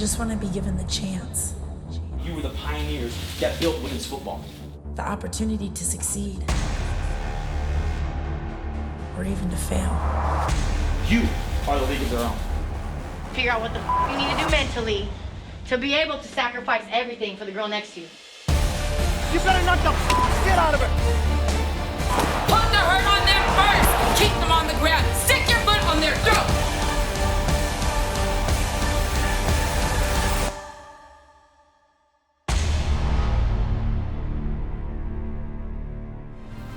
just want to be given the chance. You were the pioneers that built women's football. The opportunity to succeed. Or even to fail. You are the league of their own. Figure out what the you need to do mentally to be able to sacrifice everything for the girl next to you. You better knock the shit out of her. Put the hurt on them first. Keep them on the ground. Stick your foot on their throat.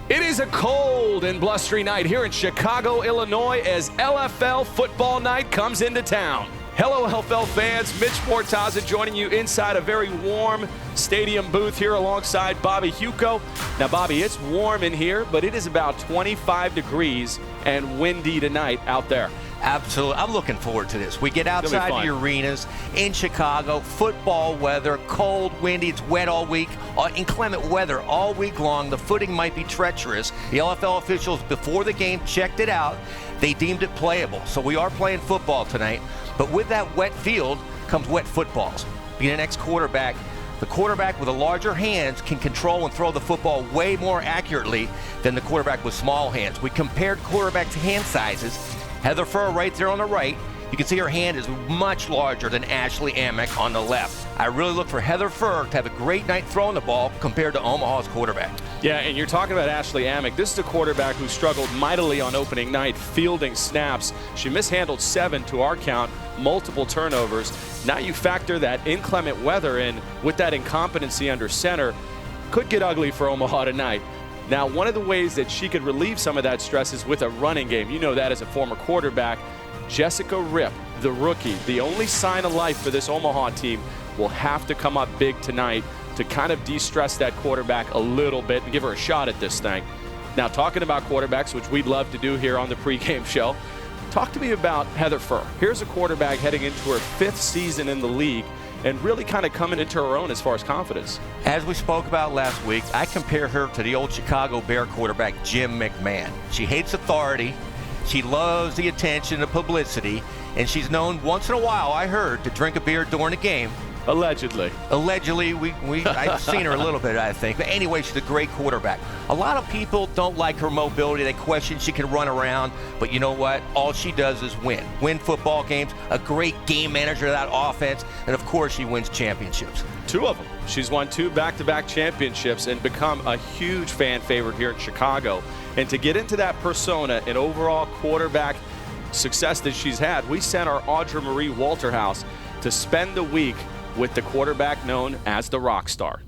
It is a cold and blustery night here in Chicago, Illinois, as LFL football night comes into town. Hello, LFL fans. Mitch Mortaza joining you inside a very warm stadium booth here alongside Bobby Huco. Now, Bobby, it's warm in here, but it is about 25 degrees and windy tonight out there. Absolutely. I'm looking forward to this. We get outside the arenas in Chicago, football weather, cold, windy, it's wet all week, inclement weather all week long. The footing might be treacherous. The LFL officials, before the game, checked it out. They deemed it playable. So we are playing football tonight. But with that wet field comes wet footballs. Being an ex-quarterback, the quarterback with the larger hands can control and throw the football way more accurately than the quarterback with small hands. We compared quarterbacks' hand sizes. Heather Furr right there on the right. You can see her hand is much larger than Ashley Amick on the left. I really look for Heather Furr to have a great night throwing the ball compared to Omaha's quarterback. Yeah, and you're talking about Ashley Amick. This is a quarterback who struggled mightily on opening night, fielding snaps. She mishandled 7 to our count, multiple turnovers. Now you factor that inclement weather in with that incompetency under center. Could get ugly for Omaha tonight. Now, one of the ways that she could relieve some of that stress is with a running game. You know that as a former quarterback. Jessica Ripp, the rookie, the only sign of life for this Omaha team, will have to come up big tonight to kind of de-stress that quarterback a little bit and give her a shot at this thing. Now, talking about quarterbacks, which we'd love to do here on the pregame show, talk to me about Heather Furr. Here's a quarterback heading into her 5th season in the league and really kind of coming into her own as far as confidence. As we spoke about last week, I compare her to the old Chicago Bear quarterback, Jim McMahon. She hates authority. She loves the attention, the publicity, and she's known once in a while, I heard, to drink a beer during a game. Allegedly. Allegedly, I've seen her a little bit, I think. But anyway, she's a great quarterback. A lot of people don't like her mobility. They question she can run around. But you know what? All she does is win. Win football games, a great game manager of that offense, and of course she wins championships. 2 of them. She's won 2 back-to-back championships and become a huge fan favorite here in Chicago. And to get into that persona and overall quarterback success that she's had, we sent our Audra Marie Walterhouse to spend the week with the quarterback known as the rock star.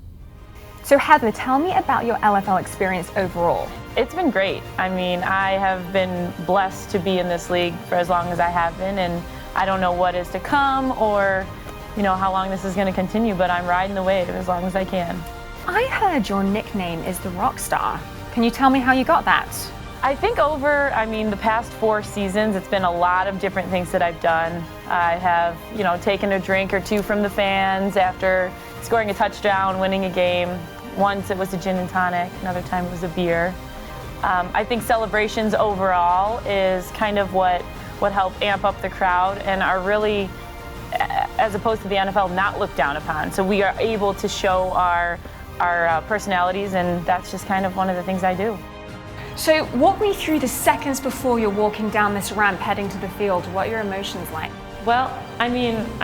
So Heather, tell me about your LFL experience overall. It's been great. I mean, I have been blessed to be in this league for as long as I have been, and I don't know what is to come or, you know, how long this is going to continue, but I'm riding the wave as long as I can. I heard your nickname is the rock star. Can you tell me how you got that? I think the past 4 seasons, it's been a lot of different things that I've done. I have, taken a drink or 2 from the fans after scoring a touchdown, winning a game. Once it was a gin and tonic, another time it was a beer. I think celebrations overall is kind of what help amp up the crowd and are really, as opposed to the NFL, not looked down upon. So we are able to show our personalities, and that's just kind of one of the things I do. So walk me through the seconds before you're walking down this ramp heading to the field. What are your emotions like? Well, I'm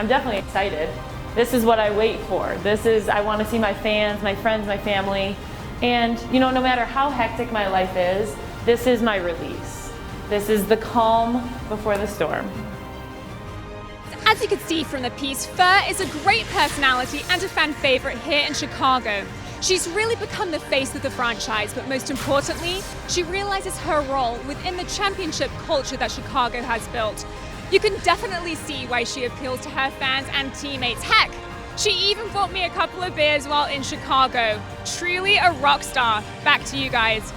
definitely excited. This is what I wait for. I want to see my fans, my friends, my family. And, no matter how hectic my life is, this is my release. This is the calm before the storm. As you can see from the piece, Furr is a great personality and a fan favorite here in Chicago. She's really become the face of the franchise, but most importantly, she realizes her role within the championship culture that Chicago has built. You can definitely see why she appeals to her fans and teammates. Heck, she even bought me a couple of beers while in Chicago. Truly a rock star. Back to you guys.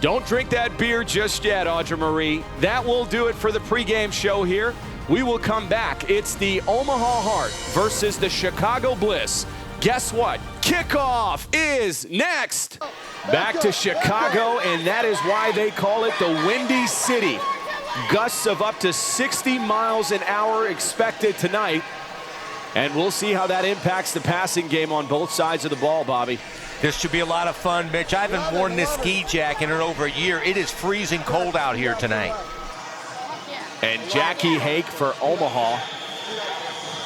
Don't drink that beer just yet, Audra Marie. That will do it for the pregame show here. We will come back. It's the Omaha Heart versus the Chicago Bliss. Guess what? Kickoff is next. Back to Chicago, and that is why they call it the Windy City. Gusts of up to 60 miles an hour expected tonight. And we'll see how that impacts the passing game on both sides of the ball, Bobby. This should be a lot of fun, Mitch. I haven't worn this ski jacket in over a year. It is freezing cold out here tonight. And Jackie Hake for Omaha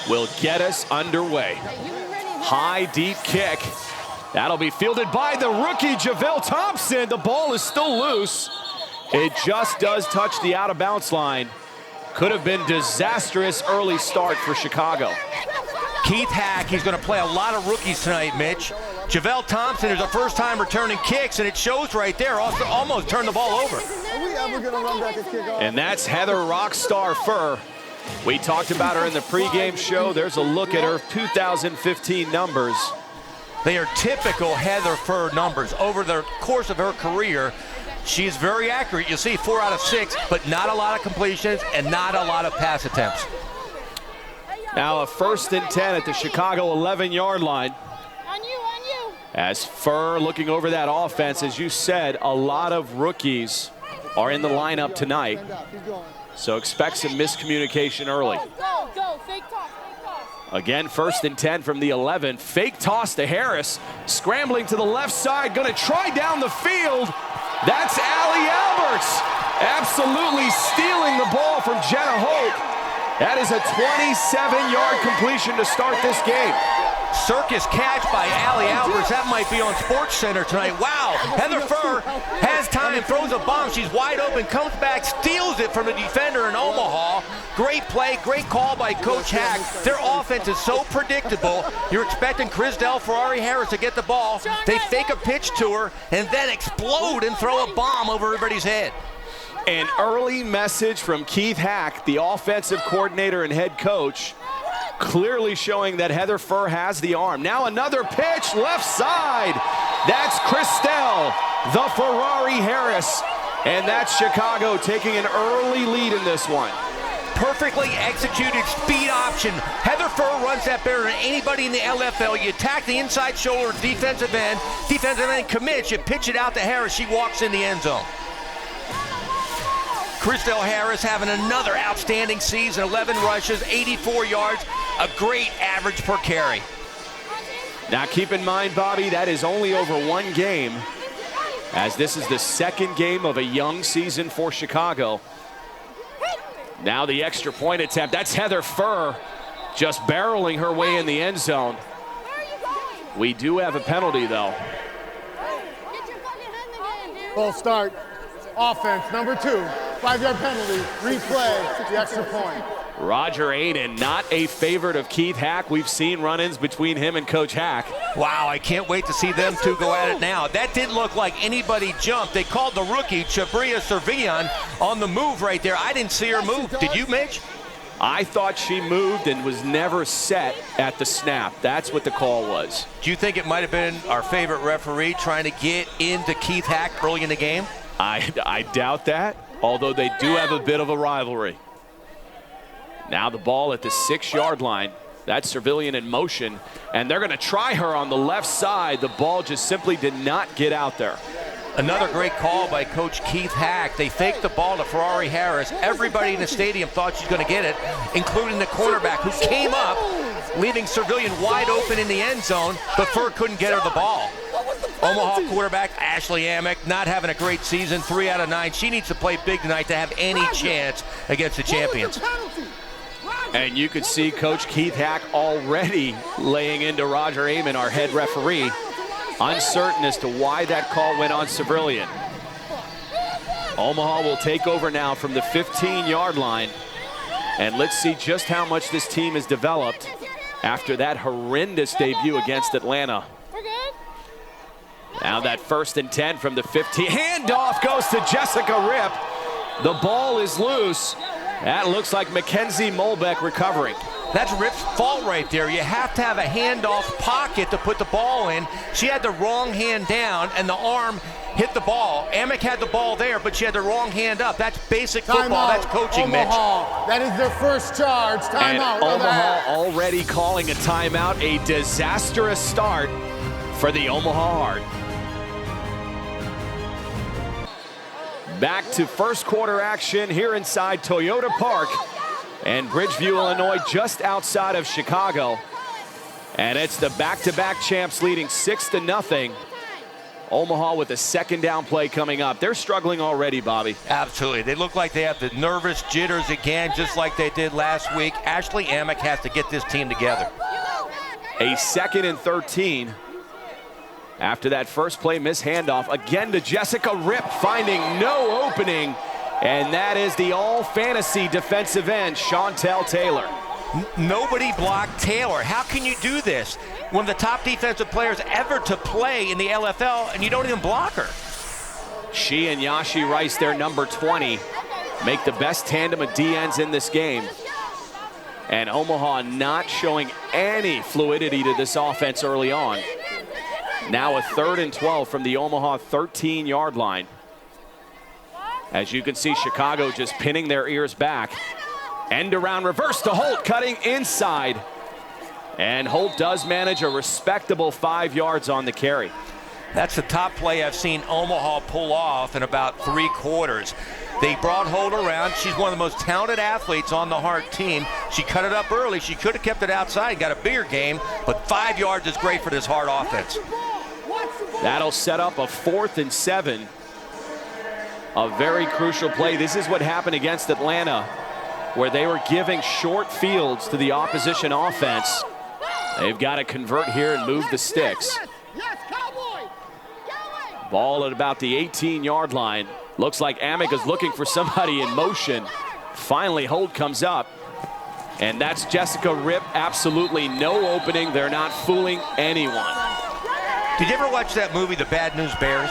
will get us underway. High, deep kick. That'll be fielded by the rookie, Javelle Thompson. The ball is still loose. It just does touch the out-of-bounds line. Could have been disastrous early start for Chicago. Keith Hack, he's going to play a lot of rookies tonight, Mitch. Javelle Thompson is a first-time returning kicks, and it shows right there. Also, almost turned the ball over. Are we ever going to run back and kick off? And that's Heather Rockstar Furr. We talked about her in the pregame show. There's a look at her 2015 numbers. They are typical Heather Furr numbers. Over the course of her career, she's very accurate. You see 4 out of 6, but not a lot of completions and not a lot of pass attempts. Now a 1st and 10 at the Chicago 11-yard line. As Furr looking over that offense, as you said, a lot of rookies are in the lineup tonight. So expect some miscommunication early. Again, 1st and 10 from the 11. Fake toss to Harris. Scrambling to the left side. Going to try down the field. That's Allie Alberts. Absolutely stealing the ball from Jenna Hope. That is a 27-yard completion to start this game. Circus catch by Allie Alberts. That might be on Sports Center tonight. Wow, Heather Furr has time, throws a bomb. She's wide open, comes back, steals it from the defender in Omaha. Great play, great call by Coach Hack. Their offense is so predictable. You're expecting Chrisdell Ferrari-Harris to get the ball. They fake a pitch to her and then explode and throw a bomb over everybody's head. An early message from Keith Hack, the offensive coordinator and head coach, clearly showing that Heather Furr has the arm. Now another pitch, left side. That's Chrisdell, the Ferrari-Harris. And that's Chicago taking an early lead in this one. Perfectly executed speed option. Heather Furr runs that better than anybody in the LFL. You attack the inside shoulder, defensive end commits, you pitch it out to Harris, she walks in the end zone. Chrisdell Harris having another outstanding season, 11 rushes, 84 yards, a great average per carry. Now keep in mind, Bobby, that is only over one game, as this is the second game of a young season for Chicago. Now the extra point attempt, that's Heather Furr just barreling her way in the end zone. We do have a penalty though. Full start. Offense, number 2. 5-yard penalty. Replay. The extra point. Roger Aiden, not a favorite of Keith Hack. We've seen run-ins between him and Coach Hack. Wow, I can't wait to see them two go at it now. That didn't look like anybody jumped. They called the rookie, Chabria Servillon, on the move right there. I didn't see her move. Did you, Mitch? I thought she moved and was never set at the snap. That's what the call was. Do you think it might have been our favorite referee trying to get into Keith Hack early in the game? I doubt that, although they do have a bit of a rivalry. Now the ball at the 6-yard line. That's Servillon in motion, and they're going to try her on the left side. The ball just simply did not get out there. Another great call by Coach Keith Hack. They faked the ball to Ferrari-Harris. Everybody in the stadium thought she's going to get it, including the cornerback who came up, leaving Servillon wide open in the end zone, but Furr couldn't get her the ball. Omaha quarterback Ashley Amick not having a great season, 3 out of 9. She needs to play big tonight to have any chance against the champions. And you could see Coach Keith Hack already laying into Roger Amon, our head referee, uncertain as to why that call went on Servillon. Omaha will take over now from the 15-yard line. And let's see just how much this team has developed after that horrendous debut against Atlanta. Now that 1st and 10 from the 15. Handoff goes to Jessica Rip. The ball is loose. That looks like Mackenzie Molbeck recovering. That's Rip's fault right there. You have to have a handoff pocket to put the ball in. She had the wrong hand down and the arm hit the ball. Amick had the ball there, but she had the wrong hand up. That's basic football. That's coaching, Omaha. Mitch. That is their first charge. Timeout. And Omaha already calling a timeout. A disastrous start for the Omaha Heart. Back to first quarter action here inside Toyota Park And Bridgeview, Illinois, just outside of Chicago. And it's the back-to-back champs leading 6-0. Omaha with a second down play coming up. They're struggling already, Bobby. Absolutely. They look like they have the nervous jitters again, just like they did last week. Ashley Amick has to get this team together. A 2nd and 13. After that first play, miss handoff again to Jessica Ripp, finding no opening. And that is the all-fantasy defensive end, Chantel Taylor. Nobody blocked Taylor. How can you do this? One of the top defensive players ever to play in the LFL, and you don't even block her. She and Yashi Rice, their number 20, make the best tandem of DNs in this game. And Omaha not showing any fluidity to this offense early on. Now a 3rd and 12 from the Omaha 13-yard line. As you can see, Chicago just pinning their ears back. End around reverse to Holt, cutting inside. And Holt does manage a respectable 5 yards on the carry. That's the top play I've seen Omaha pull off in about 3 quarters. They brought Holt around. She's one of the most talented athletes on the Hart team. She cut it up early. She could have kept it outside, got a bigger game, but 5 yards is great for this Hart offense. That'll set up a 4th and 7. A very crucial play. This is what happened against Atlanta, where they were giving short fields to the opposition offense. They've got to convert here and move the sticks. Ball at about the 18-yard line. Looks like Amick is looking for somebody in motion. Finally, Holt comes up. And that's Jessica Ripp. Absolutely no opening. They're not fooling anyone. Did you ever watch that movie, The Bad News Bears?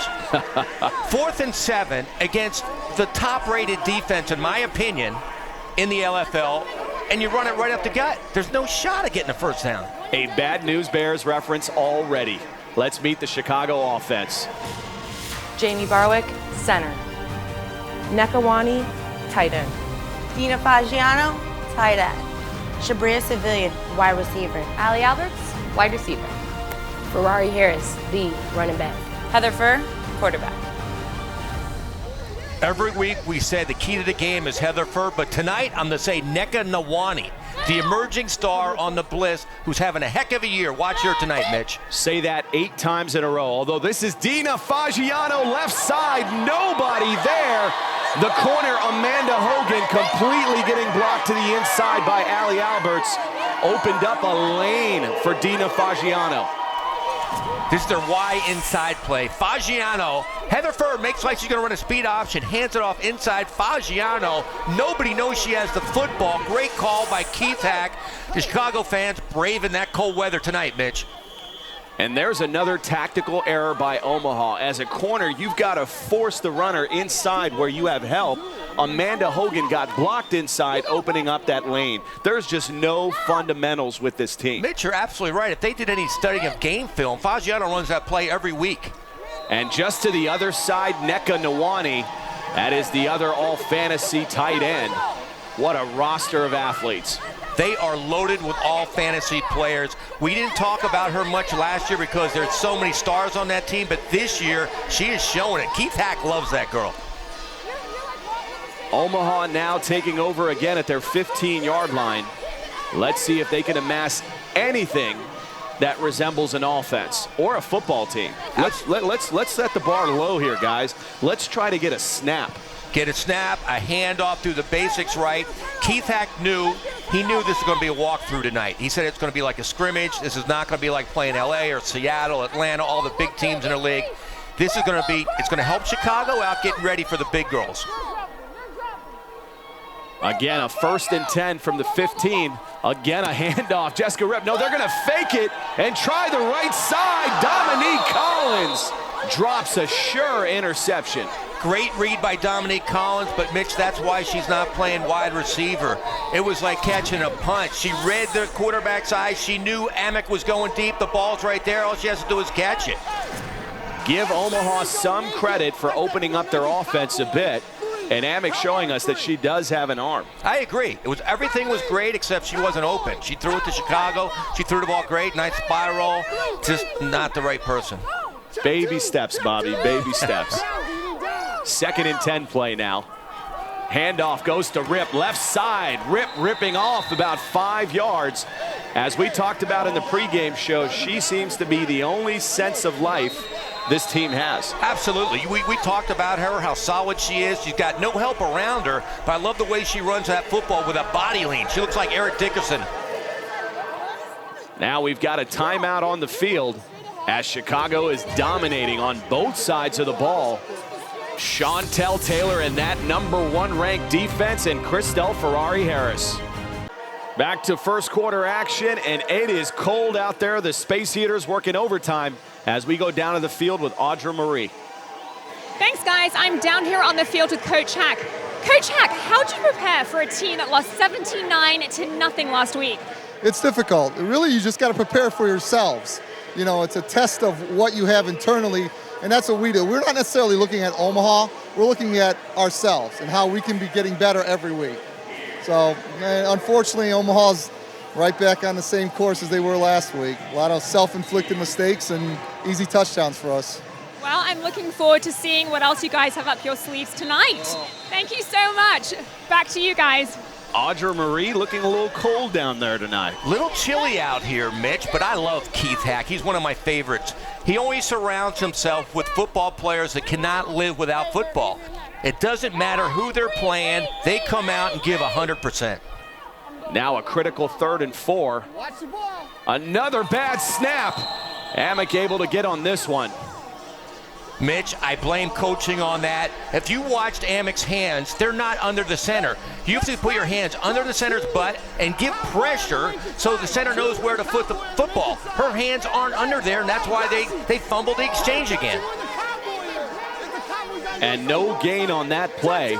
4th and 7 against the top-rated defense, in my opinion, in the LFL, and you run it right up the gut. There's no shot at getting a first down. A Bad News Bears reference already. Let's meet the Chicago offense. Jamie Barwick, center. Nekawani, tight end. Dina Fagiano, tight end. Shabria Civilian, wide receiver. Ali Alberts, wide receiver. Ferrari Harris, the running back. Heather Furr, quarterback. Every week we said the key to the game is Heather Furr, but tonight I'm going to say Neka Nawani, the emerging star on the Bliss, who's having a heck of a year. Watch her tonight, Mitch. Say that 8 times in a row, although this is Dina Fagiano, left side, nobody there. The corner, Amanda Hogan, completely getting blocked to the inside by Ali Alberts. Opened up a lane for Dina Fagiano. This is their Y inside play. Fagiano, Heather Furr makes like she's going to run a speed option, hands it off inside. Fagiano, nobody knows she has the football. Great call by Keith Hack. The Chicago fans braving that cold weather tonight, Mitch. And there's another tactical error by Omaha. As a corner, you've got to force the runner inside where you have help. Amanda Hogan got blocked inside, opening up that lane. There's just no fundamentals with this team. Mitch, you're absolutely right. If they did any studying of game film, Fagiano runs that play every week. And just to the other side, Neka Nawani. That is the other all-fantasy tight end. What a roster of athletes. They are loaded with all fantasy players. We didn't talk about her much last year because there's so many stars on that team, but this year she is showing it. Keith Hack loves that girl. Omaha now taking over again at their 15-yard line. Let's see if they can amass anything that resembles an offense or a football team. Let's set the bar low here, guys. Let's try to get a snap. Get a snap, a handoff, through the basics right. Keith Hack knew this was going to be a walkthrough tonight. He said it's going to be like a scrimmage. This is not going to be like playing LA or Seattle, Atlanta, all the big teams in the league. This is going to be, it's going to help Chicago out getting ready for the big girls. Again, a 1st and 10 from the 15. Again, a handoff. Jessica Ripp. No, they're going to fake it and try the right side. Dominique Collins drops a sure interception. Great read by Dominique Collins, but Mitch, that's why she's not playing wide receiver. It was like catching a punch. She read the quarterback's eyes. She knew Amick was going deep. The ball's right there. All she has to do is catch it. Give Omaha some credit for opening up their offense a bit. And Amick showing us that she does have an arm. I agree. Everything was great except she wasn't open. She threw it to Chicago. She threw the ball great. Nice spiral. Just not the right person. Baby steps, Bobby. Baby steps. 2nd and 10 play now. Handoff goes to Rip, left side. Rip ripping off about 5 yards. As we talked about in the pregame show, she seems to be the only sense of life this team has. Absolutely. We talked about her, how solid she is. She's got no help around her, but I love the way she runs that football with a body lean. She looks like Eric Dickerson. Now we've got a timeout on the field as Chicago is dominating on both sides of the ball. Chantel Taylor and that #1 ranked defense, and Christelle Ferrari-Harris. Back to first quarter action, and it is cold out there. The Space Heaters working overtime as we go down to the field with Audra Marie. Thanks, guys. I'm down here on the field with Coach Hack. Coach Hack, how'd you prepare for a team that lost 17-0 last week? It's difficult. Really, you just got to prepare for yourselves. You know, it's a test of what you have internally, and that's what we do. We're not necessarily looking at Omaha. We're looking at ourselves and how we can be getting better every week. So, unfortunately, Omaha's right back on the same course as they were last week. A lot of self-inflicted mistakes and easy touchdowns for us. Well, I'm looking forward to seeing what else you guys have up your sleeves tonight. Thank you so much. Back to you guys. Audra Marie looking a little cold down there tonight. Little chilly out here, Mitch, but I love Keith Hack. He's one of my favorites. He always surrounds himself with football players that cannot live without football. It doesn't matter who they're playing, they come out and give 100%. Now a critical 3rd and 4. Another bad snap. Amick able to get on this one. Mitch, I blame coaching on that. If you watched Amick's hands, they're not under the center. You have to put your hands under the center's butt and give pressure so the center knows where to put the football. Her hands aren't under there, and that's why they fumbled the exchange again. And no gain on that play.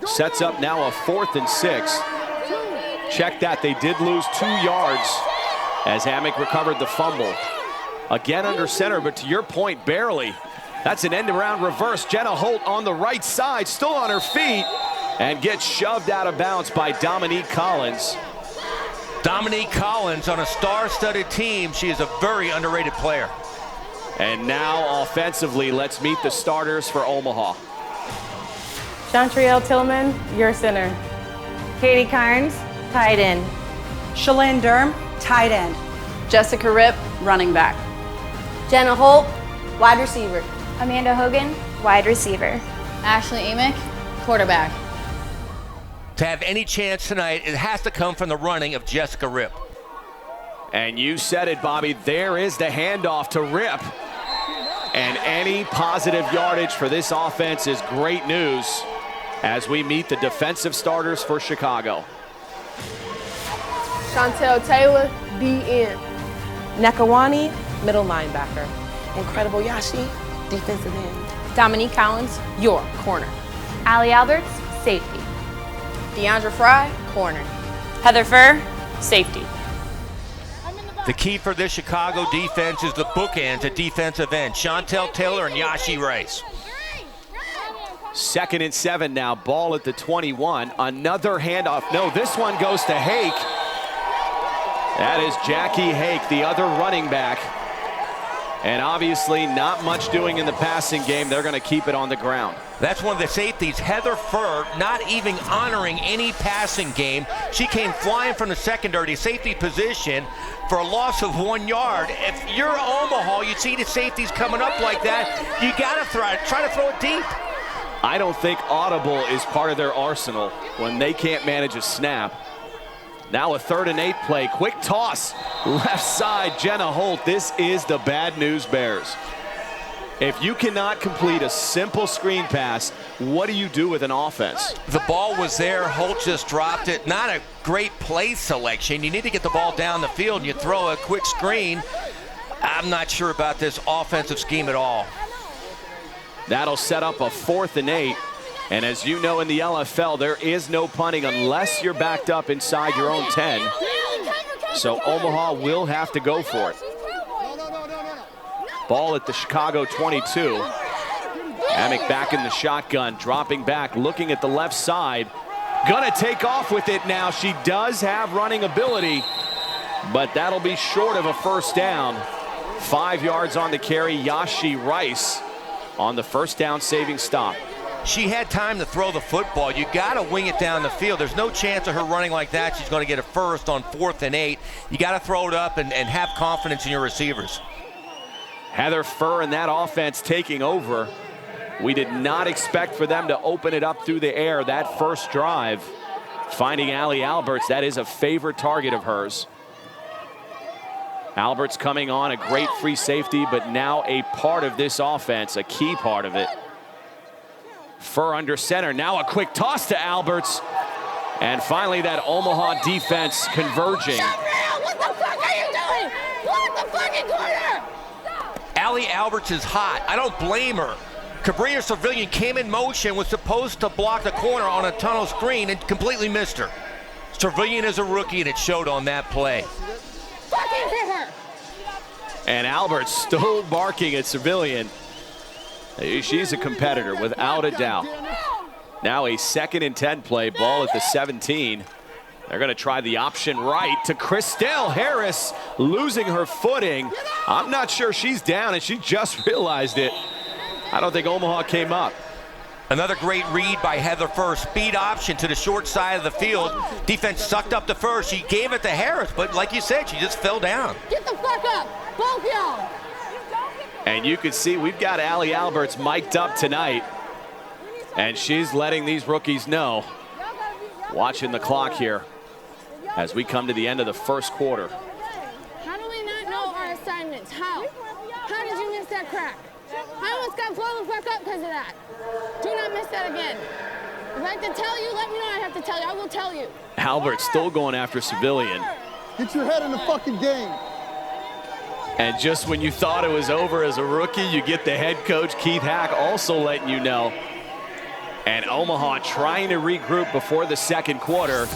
Sets up now a 4th and 6. Check that, they did lose 2 yards as Amick recovered the fumble. Again under center, but to your point, barely. That's an end-around reverse. Jenna Holt on the right side, still on her feet, and gets shoved out of bounds by Dominique Collins. Dominique Collins on a star-studded team. She is a very underrated player. And now offensively, let's meet the starters for Omaha. Chantrielle Tillman, your center. Katie Carnes, tight end. Shalane Durham, tight end. Jessica Rip, running back. Jenna Holt, wide receiver. Amanda Hogan, wide receiver. Ashley Amick, quarterback. To have any chance tonight, it has to come from the running of Jessica Rip. And you said it, Bobby. There is the handoff to Rip. And any positive yardage for this offense is great news as we meet the defensive starters for Chicago. Chantel Taylor, DN. Nekawani, middle linebacker. Incredible Yashi, defensive end. Dominique Collins, your corner. Allie Alberts, safety. Deandra Fry, corner. Heather Furr, safety. The key for this Chicago defense is the bookends at defensive end. Chantel Taylor and Yashi Rice. 2nd and 7 now, ball at the 21. Another handoff. No, this one goes to Hake. That is Jackie Hake, the other running back. And obviously not much doing in the passing game. They're going to keep it on the ground. That's one of the safeties, Heather Furr, not even honoring any passing game. She came flying from the secondary safety position for a loss of 1 yard. If you're Omaha, you see the safeties coming up like that, you got to try to throw it deep. I don't think audible is part of their arsenal when they can't manage a snap. Now a 3rd and 8 play. Quick toss. Left side, Jenna Holt. This is the bad news Bears. If you cannot complete a simple screen pass, what do you do with an offense? The ball was there. Holt just dropped it. Not a great play selection. You need to get the ball down the field and you throw a quick screen. I'm not sure about this offensive scheme at all. That'll set up a 4th and 8. And as you know in the LFL, there is no punting unless you're backed up inside your own 10. So Omaha will have to go for it. Ball at the Chicago 22. Amick back in the shotgun, dropping back, looking at the left side. Gonna take off with it now. She does have running ability, but that'll be short of a 1st down. 5 yards on the carry. Yashi Rice on the 1st down saving stop. She had time to throw the football. You got to wing it down the field. There's no chance of her running like that. She's going to get a first on 4th and 8. You got to throw it up and have confidence in your receivers. Heather Furr and that offense taking over. We did not expect for them to open it up through the air that first drive. Finding Allie Alberts, that is a favorite target of hers. Alberts coming on, a great free safety, but now a part of this offense, a key part of it. Furr under center, now a quick toss to Alberts. And finally that Omaha defense converging. What the fuck are you doing? Block the fucking corner! Allie Alberts is hot. I don't blame her. Cabria Civilian came in motion, was supposed to block the corner on a tunnel screen and completely missed her. Civilian is a rookie and it showed on that play. Fucking hit her! And Alberts still barking at Civilian. She's a competitor without a doubt. Now a 2nd and 10 play, ball at the 17. They're going to try the option right to Christelle Harris, losing her footing. I'm not sure she's down, and she just realized it. I don't think Omaha came up. Another great read by Heather Furr. Speed option to the short side of the field. Defense sucked up the first. She gave it to Harris, but like you said, she just fell down. Get the fuck up, both y'all. And you can see we've got Allie Alberts mic'd up tonight. And she's letting these rookies know. Watching the clock here as we come to the end of the first quarter. How do we not know our assignments? How? How did you miss that crack? I almost got blown the fuck up because of that. Do not miss that again. If I have to tell you, let me know I have to tell you. I will tell you. Alberts still going after Civilian. Get your head in the fucking game. And just when you thought it was over as a rookie, you get the head coach, Keith Hack, also letting you know. And Omaha trying to regroup before the second quarter.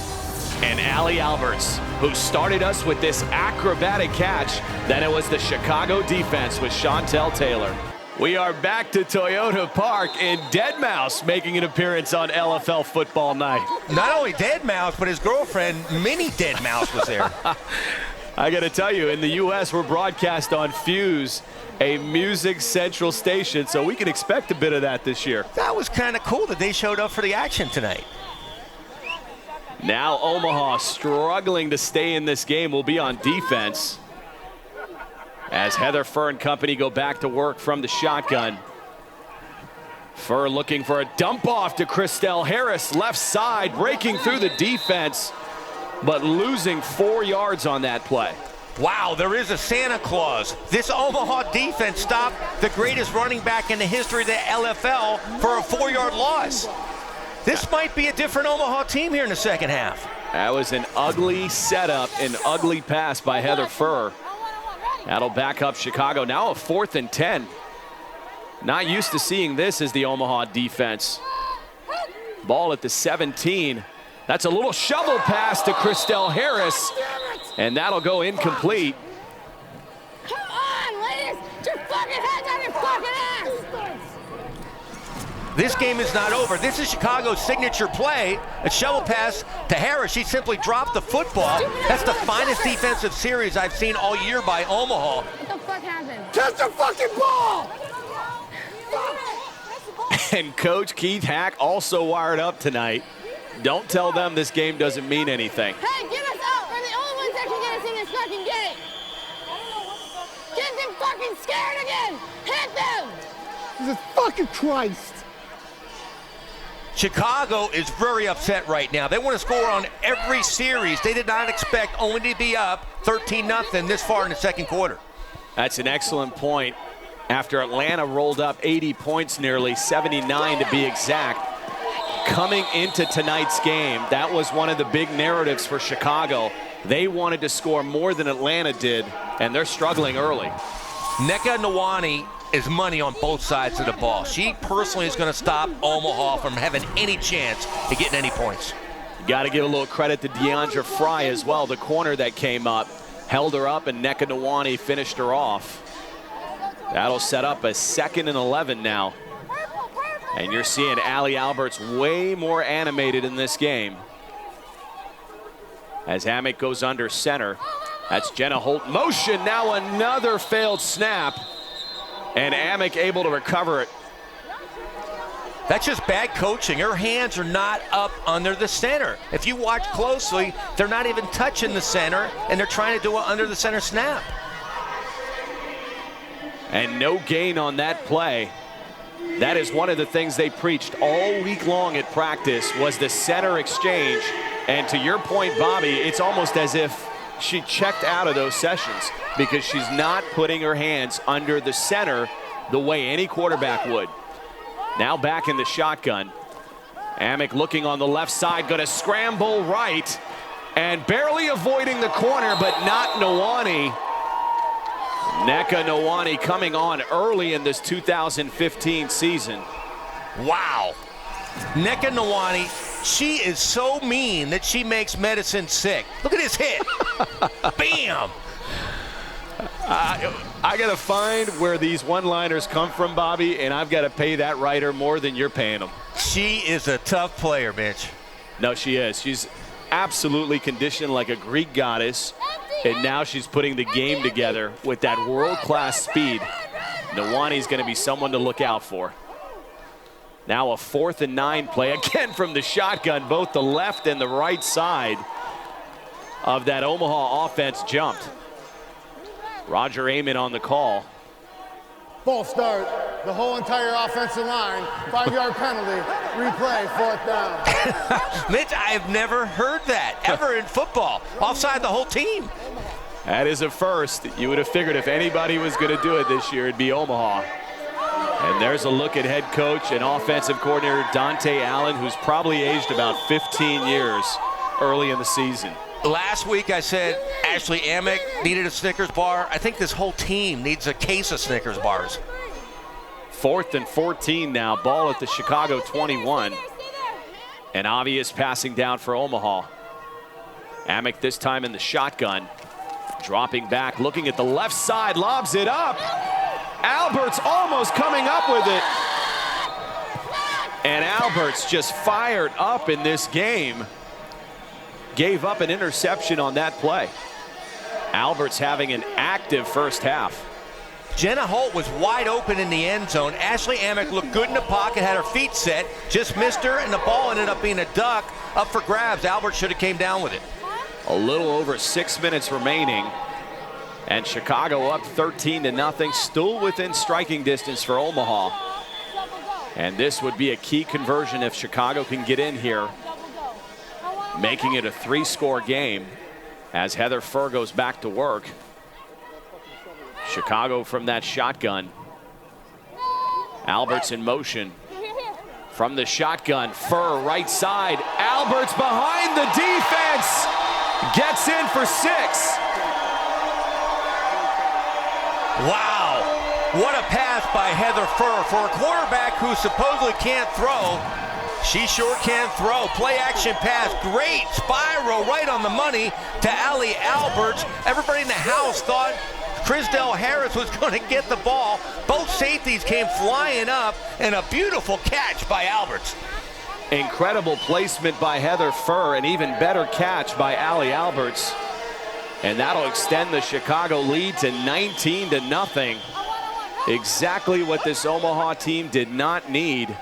And Allie Alberts, who started us with this acrobatic catch, then it was the Chicago defense with Chantel Taylor. We are back to Toyota Park, and Deadmau5 making an appearance on LFL Football Night. Not only Deadmau5, but his girlfriend, Mini Deadmau5, was there. I got to tell you, in the U.S., we're broadcast on Fuse, a Music Central station, so we can expect a bit of that this year. That was kind of cool that they showed up for the action tonight. Now Omaha struggling to stay in this game will be on defense as Heather Furr and company go back to work from the shotgun. Furr looking for a dump off to Christelle Harris, left side, breaking through the defense, but losing 4 yards on that play. Wow, there is a Santa Claus. This Omaha defense stopped the greatest running back in the history of the LFL for a 4-yard loss. This might be a different Omaha team here in the second half. That was an ugly setup, an ugly pass by Heather Furr. That'll back up Chicago. Now a 4th and 10. Not used to seeing this as the Omaha defense. Ball at the 17. That's a little shovel pass to Christelle Harris, and that'll go incomplete. Come on, ladies! Get your fucking heads out of your fucking ass! This game is not over. This is Chicago's signature play. A shovel pass to Harris. She simply dropped the football. That's the finest defensive series I've seen all year by Omaha. What the fuck happened? Catch the fucking ball! And Coach Keith Hack also wired up tonight. Don't tell them this game doesn't mean anything. Hey, get us out! We're the only ones that can get us in this fucking game! Get them fucking scared again! Hit them! Jesus fucking Christ! Chicago is very upset right now. They want to score on every series. They did not expect only to be up 13-0 this far in the second quarter. That's an excellent point. After Atlanta rolled up 80 points nearly, 79 to be exact. Coming into tonight's game, that was one of the big narratives for Chicago. They wanted to score more than Atlanta did, and they're struggling early. Nneka Nwani is money on both sides of the ball. She personally is going to stop Omaha from having any chance of getting any points. You got to give a little credit to Deandra Fry as well, the corner that came up, held her up, and Nneka Nwani finished her off. That'll set up a 2nd and 11 now. And you're seeing Allie Alberts way more animated in this game. As Amick goes under center. That's Jenna Holt. Motion, now another failed snap. And Amick able to recover it. That's just bad coaching. Her hands are not up under the center. If you watch closely, they're not even touching the center, and they're trying to do it under the center snap. And no gain on that play. That is one of the things they preached all week long at practice was the center exchange. And to your point, Bobby, it's almost as if she checked out of those sessions because she's not putting her hands under the center the way any quarterback would. Now back in the shotgun. Amick looking on the left side, going to scramble right and barely avoiding the corner, but not Nawani. Nneka Nawani coming on early in this 2015 season. Wow. Nneka Nawani, she is so mean that she makes medicine sick. Look at this hit. Bam. I got to find where these one-liners come from, Bobby, and I've got to pay that writer more than you're paying them. She is a tough player, Mitch. No, she is. She's absolutely conditioned like a Greek goddess, and now she's putting the game together with that world-class speed. Nawani's going to be someone to look out for. Now a 4th and 9 play, again from the shotgun. Both the left and the right side of that Omaha offense jumped. Roger Amon on the call. False start. The whole entire offensive line. 5-yard penalty. Replay, 4th down. Mitch, I have never heard that ever in football. Offside the whole team. That is a first. You would have figured if anybody was going to do it this year, it'd be Omaha. And there's a look at head coach and offensive coordinator Dante Allen, who's probably aged about 15 years early in the season. Last week I said Ashley Amick needed a Snickers bar. I think this whole team needs a case of Snickers bars. 4th and 14 now. Ball at the Chicago 21. An obvious passing down for Omaha. Amick this time in the shotgun. Dropping back, looking at the left side, lobs it up. Alberts almost coming up with it. And Alberts just fired up in this game. Gave up an interception on that play. Alberts having an active first half. Jenna Holt was wide open in the end zone. Ashley Amick looked good in the pocket, had her feet set, just missed her, and the ball ended up being a duck up for grabs. Alberts should have came down with it. A little over 6 minutes remaining. And Chicago up 13-0, still within striking distance for Omaha. And this would be a key conversion if Chicago can get in here, making it a 3-score game as Heather Furr goes back to work. Chicago from that shotgun. Alberts in motion. From the shotgun, Furr right side. Alberts behind the defense. Gets in for 6. Wow. What a pass by Heather Furr. For a quarterback who supposedly can't throw, she sure can throw. Play action pass, great spiral right on the money to Allie Alberts. Everybody in the house thought Chrisdell Harris was going to get the ball. Both safeties came flying up, and a beautiful catch by Alberts. Incredible placement by Heather Furr, an even better catch by Allie Alberts. And that'll extend the Chicago lead to 19-0. Exactly what this Omaha team did not need.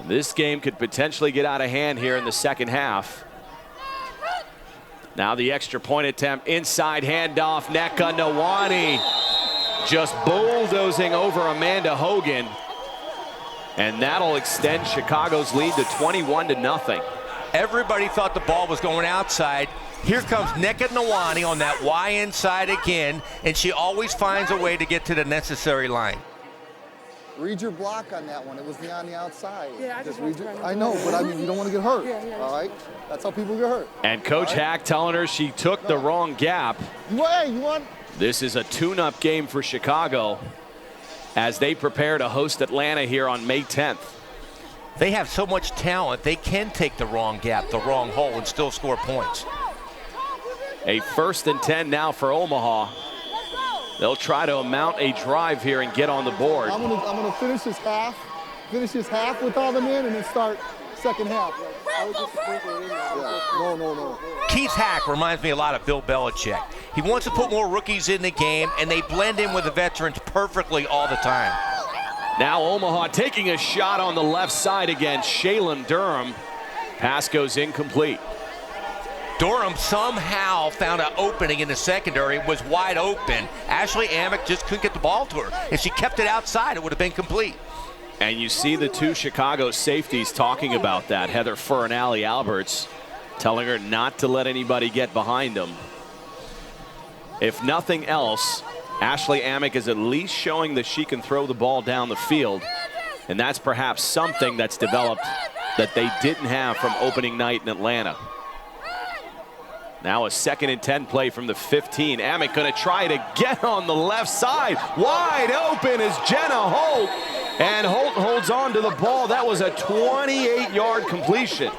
This game could potentially get out of hand here in the second half. Now the extra point attempt, inside handoff, Nneka Nawani just bulldozing over Amanda Hogan. And that'll extend Chicago's lead to 21-0. Everybody thought the ball was going outside. Here comes Nneka Nawani on that Y inside again, and she always finds a way to get to the necessary line. Read your block on that one. It was on the outside. Yeah, I know, but I mean, you don't want to get hurt. All right? That's how people get hurt. And Coach Hack telling her she took the wrong gap. This is a tune-up game for Chicago as they prepare to host Atlanta here on May 10th. They have so much talent, they can take the wrong gap, the wrong hole, and still score points. A 1st and 10 now for Omaha. They'll try to mount a drive here and get on the board. I'm gonna finish this half with all them in, and then start second half. No. Keith Hack reminds me a lot of Bill Belichick. He wants to put more rookies in the game, and they blend in with the veterans perfectly all the time. Now Omaha taking a shot on the left side against Shaylin Durham. Pass goes incomplete. Durham somehow found an opening in the secondary, was wide open. Ashley Amick just couldn't get the ball to her. If she kept it outside, it would have been complete. And you see the two Chicago safeties talking about that. Heather Furr and Allie Alberts telling her not to let anybody get behind them. If nothing else, Ashley Amick is at least showing that she can throw the ball down the field. And that's perhaps something that's developed that they didn't have from opening night in Atlanta. Now a 2nd and 10 play from the 15. Amick going to try to get on the left side. Wide open is Jenna Holt. And Holt holds on to the ball. That was a 28-yard completion.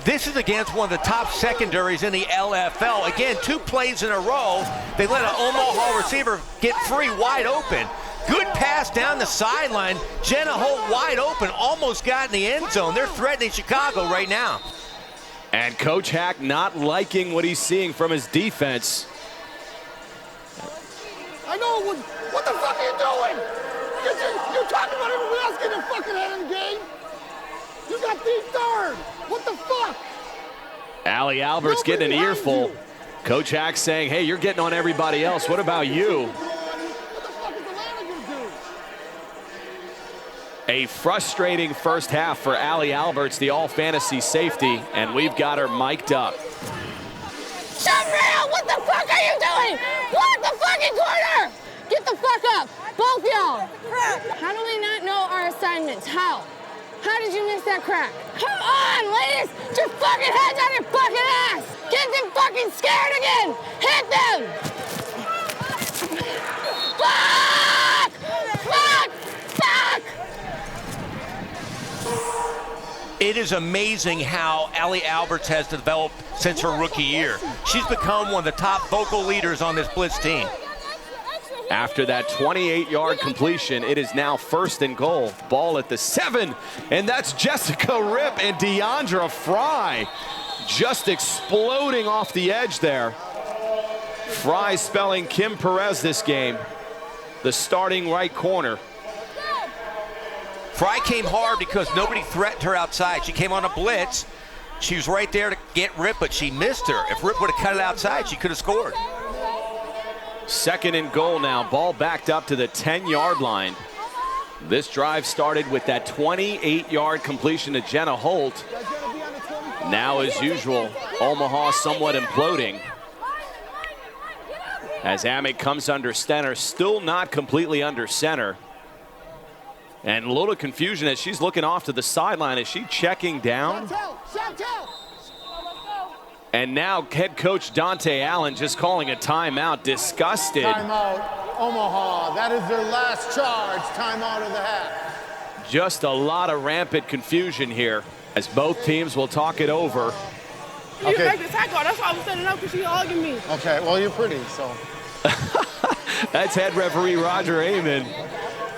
This is against one of the top secondaries in the LFL. Again, 2 plays in a row. They let an Omaha receiver get free wide open. Good pass down the sideline. Jenna Holt wide open, almost got in the end zone. They're threatening Chicago right now. And Coach Hack not liking what he's seeing from his defense. I know, what the fuck are you doing? You're talking about everybody else getting fucking ahead in the game. You got the third. What the fuck? Allie Alberts getting an earful. Coach Hack saying, hey, you're getting on everybody else. What about you? A frustrating first half for Allie Alberts, the all-fantasy safety, and we've got her mic'd up. Shabril, what the fuck are you doing? Block the fucking corner! Get the fuck up, both y'all. How do we not know our assignments? How? How did you miss that crack? Come on, ladies! Just fucking heads on your fucking ass! Get them fucking scared again! Hit them! Fuck! Fuck! Fuck! It is amazing how Allie Alberts has developed since her rookie year. She's become one of the top vocal leaders on this Bliss team. After that 28-yard completion, it is now 1st and goal. Ball at the 7, and that's Jessica Ripp and Deandra Fry just exploding off the edge there. Fry spelling Kim Perez this game, the starting right corner. Fry came hard because nobody threatened her outside. She came on a blitz. She was right there to get Ripp, but she missed her. If Ripp would have cut it outside, she could have scored. 2nd and goal now. Ball backed up to the 10-yard line. This drive started with that 28-yard completion to Jenna Holt. Now, as usual, Omaha somewhat imploding. As Amick comes under center, still not completely under center. And a little confusion as she's looking off to the sideline. Is she checking down? And now head coach Dante Allen just calling a timeout, disgusted. Timeout, Omaha. That is their last charge. Timeout of the half. Just a lot of rampant confusion here as both teams will talk it over. You make the tackle. That's why I was standing up, because she hugging me. Okay, well, you're pretty, so. That's head referee Roger Amon.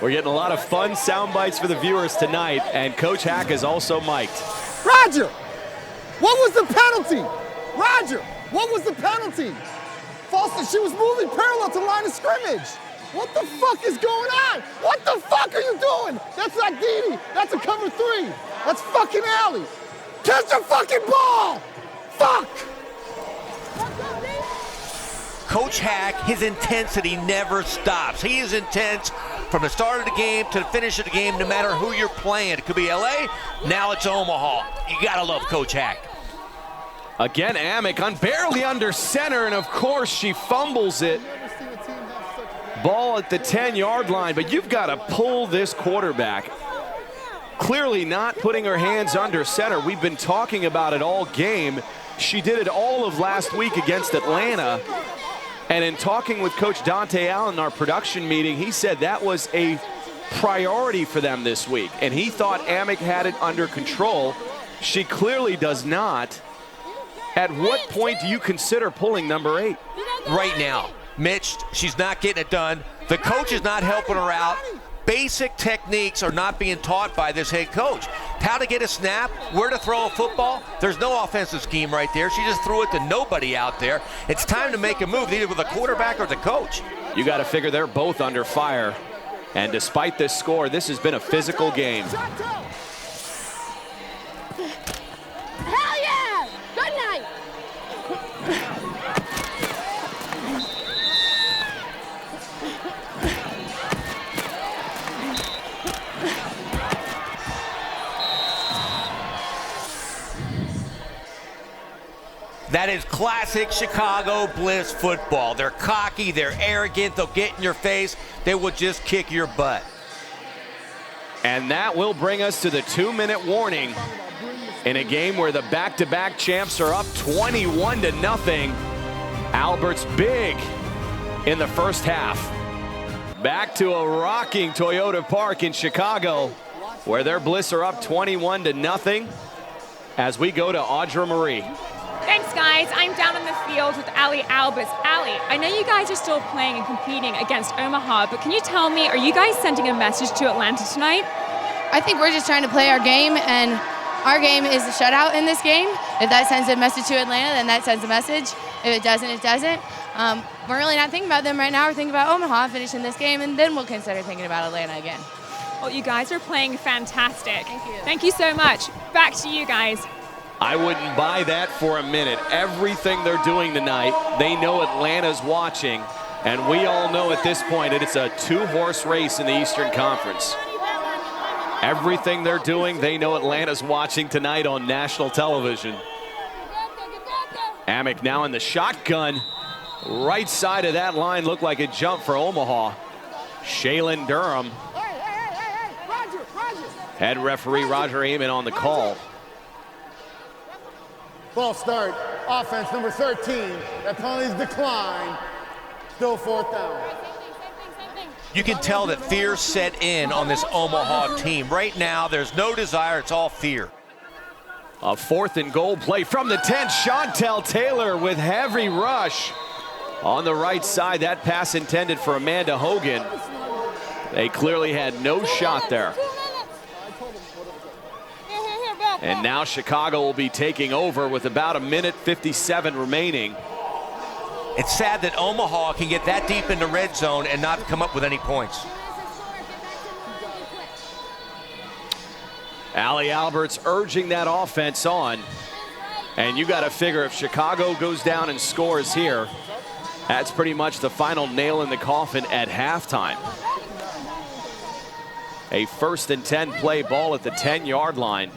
We're getting a lot of fun sound bites for the viewers tonight, and Coach Hack is also mic'd. Roger, what was the penalty? Roger, what was the penalty? Foster, she was moving parallel to the line of scrimmage. What the fuck is going on? What the fuck are you doing? That's not Dee Dee. That's a cover 3. That's fucking Allie. Catch the fucking ball. Fuck. Coach Hack, his intensity never stops. He is intense from the start of the game to the finish of the game, no matter who you're playing. It could be LA, now it's Omaha. You gotta love Coach Hack. Again, Amick barely under center, and of course she fumbles it. Ball at the 10-yard line, but you've got to pull this quarterback. Clearly not putting her hands under center. We've been talking about it all game. She did it all of last week against Atlanta. And in talking with Coach Dante Allen in our production meeting, he said that was a priority for them this week. And he thought Amick had it under control. She clearly does not. At what point do you consider pulling number 8? Right now. Mitch, she's not getting it done. The coach is not helping her out. Basic techniques are not being taught by this head coach. How to get a snap, where to throw a football. There's no offensive scheme right there. She just threw it to nobody out there. It's time to make a move, either with a quarterback or the coach. You got to figure they're both under fire. And despite this score, this has been a physical game. Hell yeah! Good night! That is classic Chicago Bliss football. They're cocky, they're arrogant, they'll get in your face, they will just kick your butt. And that will bring us to the 2-minute warning in a game where the back-to-back champs are up 21-0. Albert's big in the first half. Back to a rocking Toyota Park in Chicago, where their Bliss are up 21-0 as we go to Audra Marie. Thanks, guys. I'm down on the field with Allie Alberts. Allie, I know you guys are still playing and competing against Omaha, but can you tell me, are you guys sending a message to Atlanta tonight? I think we're just trying to play our game, and our game is a shutout in this game. If that sends a message to Atlanta, then that sends a message. If it doesn't, it doesn't. We're really not thinking about them right now. We're thinking about Omaha finishing this game, and then we'll consider thinking about Atlanta again. Well, you guys are playing fantastic. Thank you. Thank you so much. Back to you guys. I wouldn't buy that for a minute. Everything they're doing tonight, they know Atlanta's watching, and we all know at this point that it's a two-horse race in the Eastern Conference. Everything they're doing, they know Atlanta's watching tonight on national television. Amick now in the shotgun. Right side of that line looked like a jump for Omaha. Shaylin Durham. Head referee Roger Amon on the call. Ball start, offense number 13. That penalty's decline. Still 4th down. You can tell that fear set in on this Omaha team. Right now, there's no desire, it's all fear. A 4th and goal play from the 10. Chantel Taylor with heavy rush. On the right side, that pass intended for Amanda Hogan. They clearly had no shot there. And now Chicago will be taking over with about 1:57 remaining. It's sad that Omaha can get that deep in the red zone and not come up with any points. Allie Alberts urging that offense on. And you got to figure if Chicago goes down and scores here, that's pretty much the final nail in the coffin at halftime. A 1st and 10 play ball at the 10-yard line.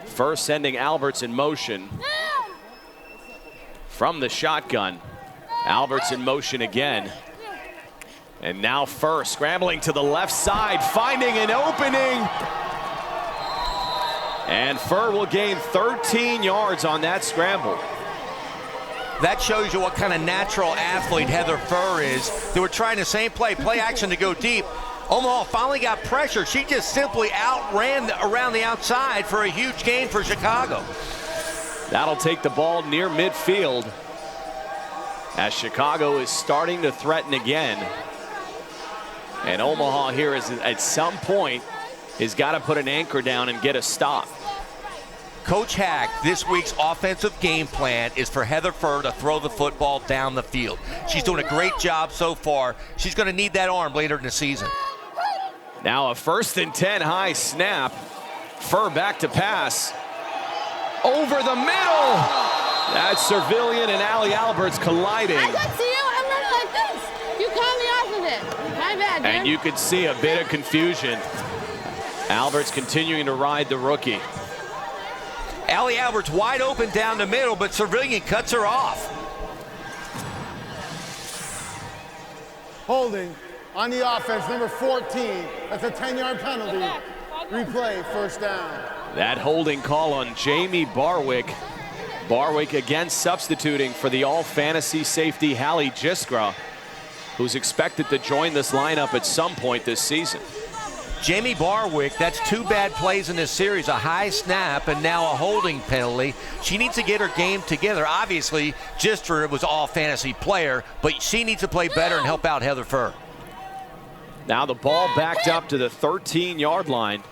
First sending Alberts in motion from the shotgun. Alberts in motion again. And now First scrambling to the left side, finding an opening. And Furr will gain 13 yards on that scramble. That shows you what kind of natural athlete Heather Furr is. They were trying the same play action to go deep. Omaha finally got pressure. She just simply outran around the outside for a huge gain for Chicago. That'll take the ball near midfield as Chicago is starting to threaten again. And Omaha here is at some point has got to put an anchor down and get a stop. Coach Hack, this week's offensive game plan is for Heather Furr to throw the football down the field. She's doing a great job so far. She's going to need that arm later in the season. Now a 1st and 10 high snap. Furr back to pass. Over the middle. That's Servillian and Allie Alberts colliding. I got to you. I'm running like this. You caught me off of it. My bad, man. And you could see a bit of confusion. Alberts continuing to ride the rookie. Allie Alberts wide open down the middle, but Servillian cuts her off. Holding on the offense, number 14. That's a 10-yard penalty. Replay, 1st down. That holding call on Jamie Barwick. Barwick again substituting for the all-fantasy safety Hallie Jiskra, who's expected to join this lineup at some point this season. Jamie Barwick, that's 2 bad plays in this series, a high snap and now a holding penalty. She needs to get her game together. Obviously, Gistra was all fantasy player, but she needs to play better and help out Heather Furr. Now the ball backed up to the 13-yard line.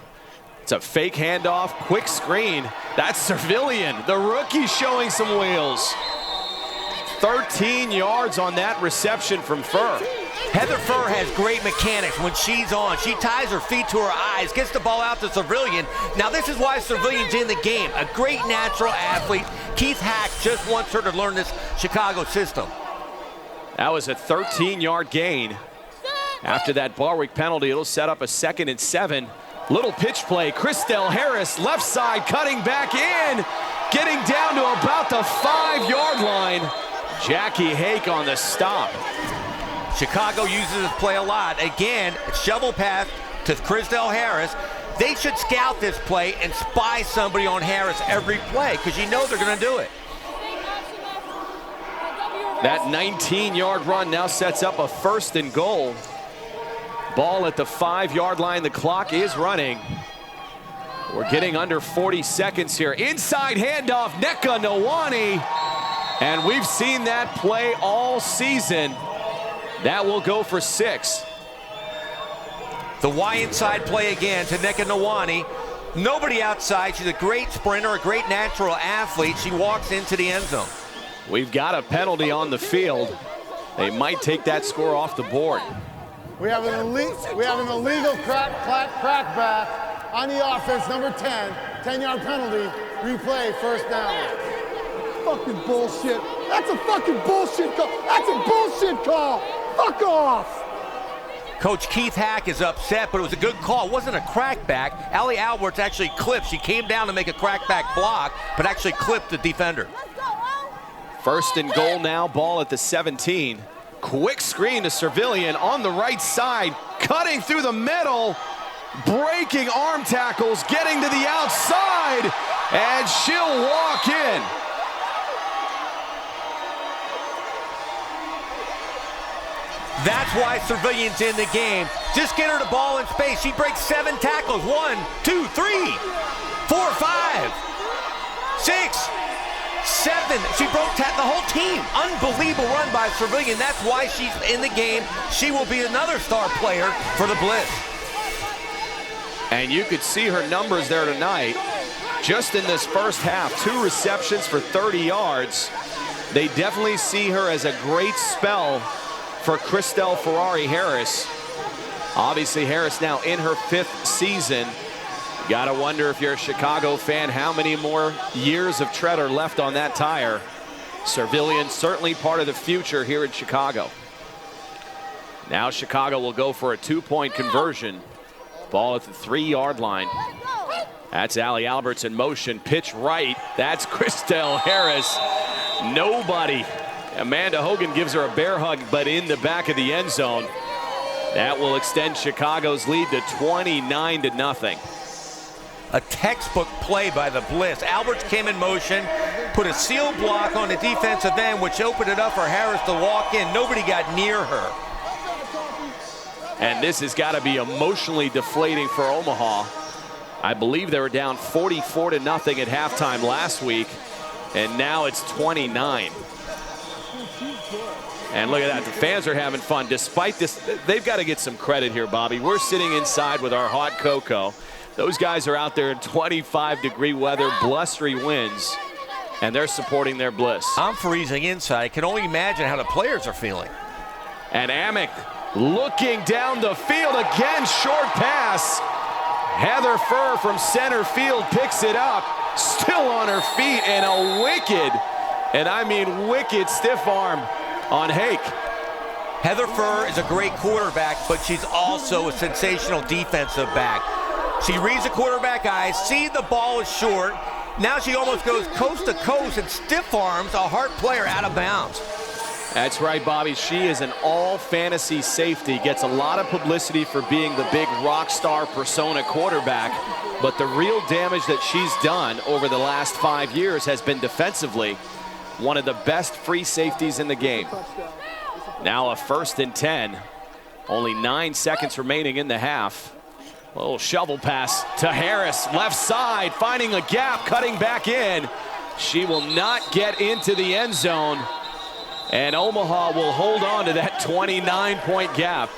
It's a fake handoff, quick screen. That's Servillian, the rookie, showing some wheels. 13 yards on that reception from Furr. Heather Furr has great mechanics when she's on. She ties her feet to her eyes, gets the ball out to Civilian. Now this is why Civilian's in the game. A great natural athlete. Keith Hack just wants her to learn this Chicago system. That was a 13-yard gain. After that Barwick penalty, it'll set up a 2nd and 7. Little pitch play. Christelle Harris, left side, cutting back in. Getting down to about the 5-yard line. Jackie Hake on the stop. Chicago uses this play a lot. Again, shovel pass to Christelle Harris. They should scout this play and spy somebody on Harris every play because you know they're going to do it. That 19-yard run now sets up a 1st and goal. Ball at the 5-yard line. The clock is running. We're getting under 40 seconds here. Inside handoff, Nneka Nwani. And we've seen that play all season. That will go for 6. The Y inside play again to Nneka Nwani. Nobody outside. She's a great sprinter, a great natural athlete. She walks into the end zone. We've got a penalty on the field. They might take that score off the board. We have an illegal crackback on the offense, number 10. 10-yard penalty. Replay, 1st down. Fucking bullshit. That's a fucking bullshit call. That's a bullshit call. Fuck off. Coach Keith Hack is upset, but it was a good call. It wasn't a crackback. Allie Alberts actually clipped. She came down to make a crackback block, but actually clipped the defender. 1st and goal now, ball at the 17. Quick screen to Civilian on the right side, cutting through the middle, breaking arm tackles, getting to the outside, and she'll walk in. That's why Civilian's in the game. Just get her the ball in space. She breaks 7 tackles. 1, 2, 3, 4, 5, 6, 7. She broke the whole team. Unbelievable run by Civilian. That's why she's in the game. She will be another star player for the Bliss. And you could see her numbers there tonight. Just in this first half, 2 receptions for 30 yards. They definitely see her as a great spell for Christelle Ferrari Harris. Obviously, Harris now in her 5th season. You gotta wonder, if you're a Chicago fan, how many more years of tread are left on that tire. Civilian certainly part of the future here in Chicago. Now Chicago will go for a 2-point conversion. Ball at the 3-yard line. That's Allie Alberts in motion. Pitch right. That's Christelle Harris. Nobody. Amanda Hogan gives her a bear hug, but in the back of the end zone. That will extend Chicago's lead to 29-0. A textbook play by the Bliss. Alberts came in motion, put a seal block on the defensive end, which opened it up for Harris to walk in. Nobody got near her. And this has got to be emotionally deflating for Omaha. I believe they were down 44-0 at halftime last week, and now it's 29. And look at that, the fans are having fun. Despite this, they've got to get some credit here, Bobby. We're sitting inside with our hot cocoa. Those guys are out there in 25-degree weather, blustery winds, and they're supporting their Bliss. I'm freezing inside. I can only imagine how the players are feeling. And Amick looking down the field again, short pass. Heather Furr from center field picks it up, still on her feet, and a wicked, and I mean wicked, stiff arm on Hake. Heather Furr is a great quarterback, but she's also a sensational defensive back. She reads the quarterback eyes, sees the ball is short. Now she almost goes coast to coast and stiff arms a Hart player out of bounds. That's right, Bobby. She is an all-fantasy safety. Gets a lot of publicity for being the big rock star persona quarterback. But the real damage that she's done over the last 5 years has been defensively. One of the best free safeties in the game. Now a 1st and 10. Only 9 seconds remaining in the half. A little shovel pass to Harris. Left side, finding a gap, cutting back in. She will not get into the end zone. And Omaha will hold on to that 29-point gap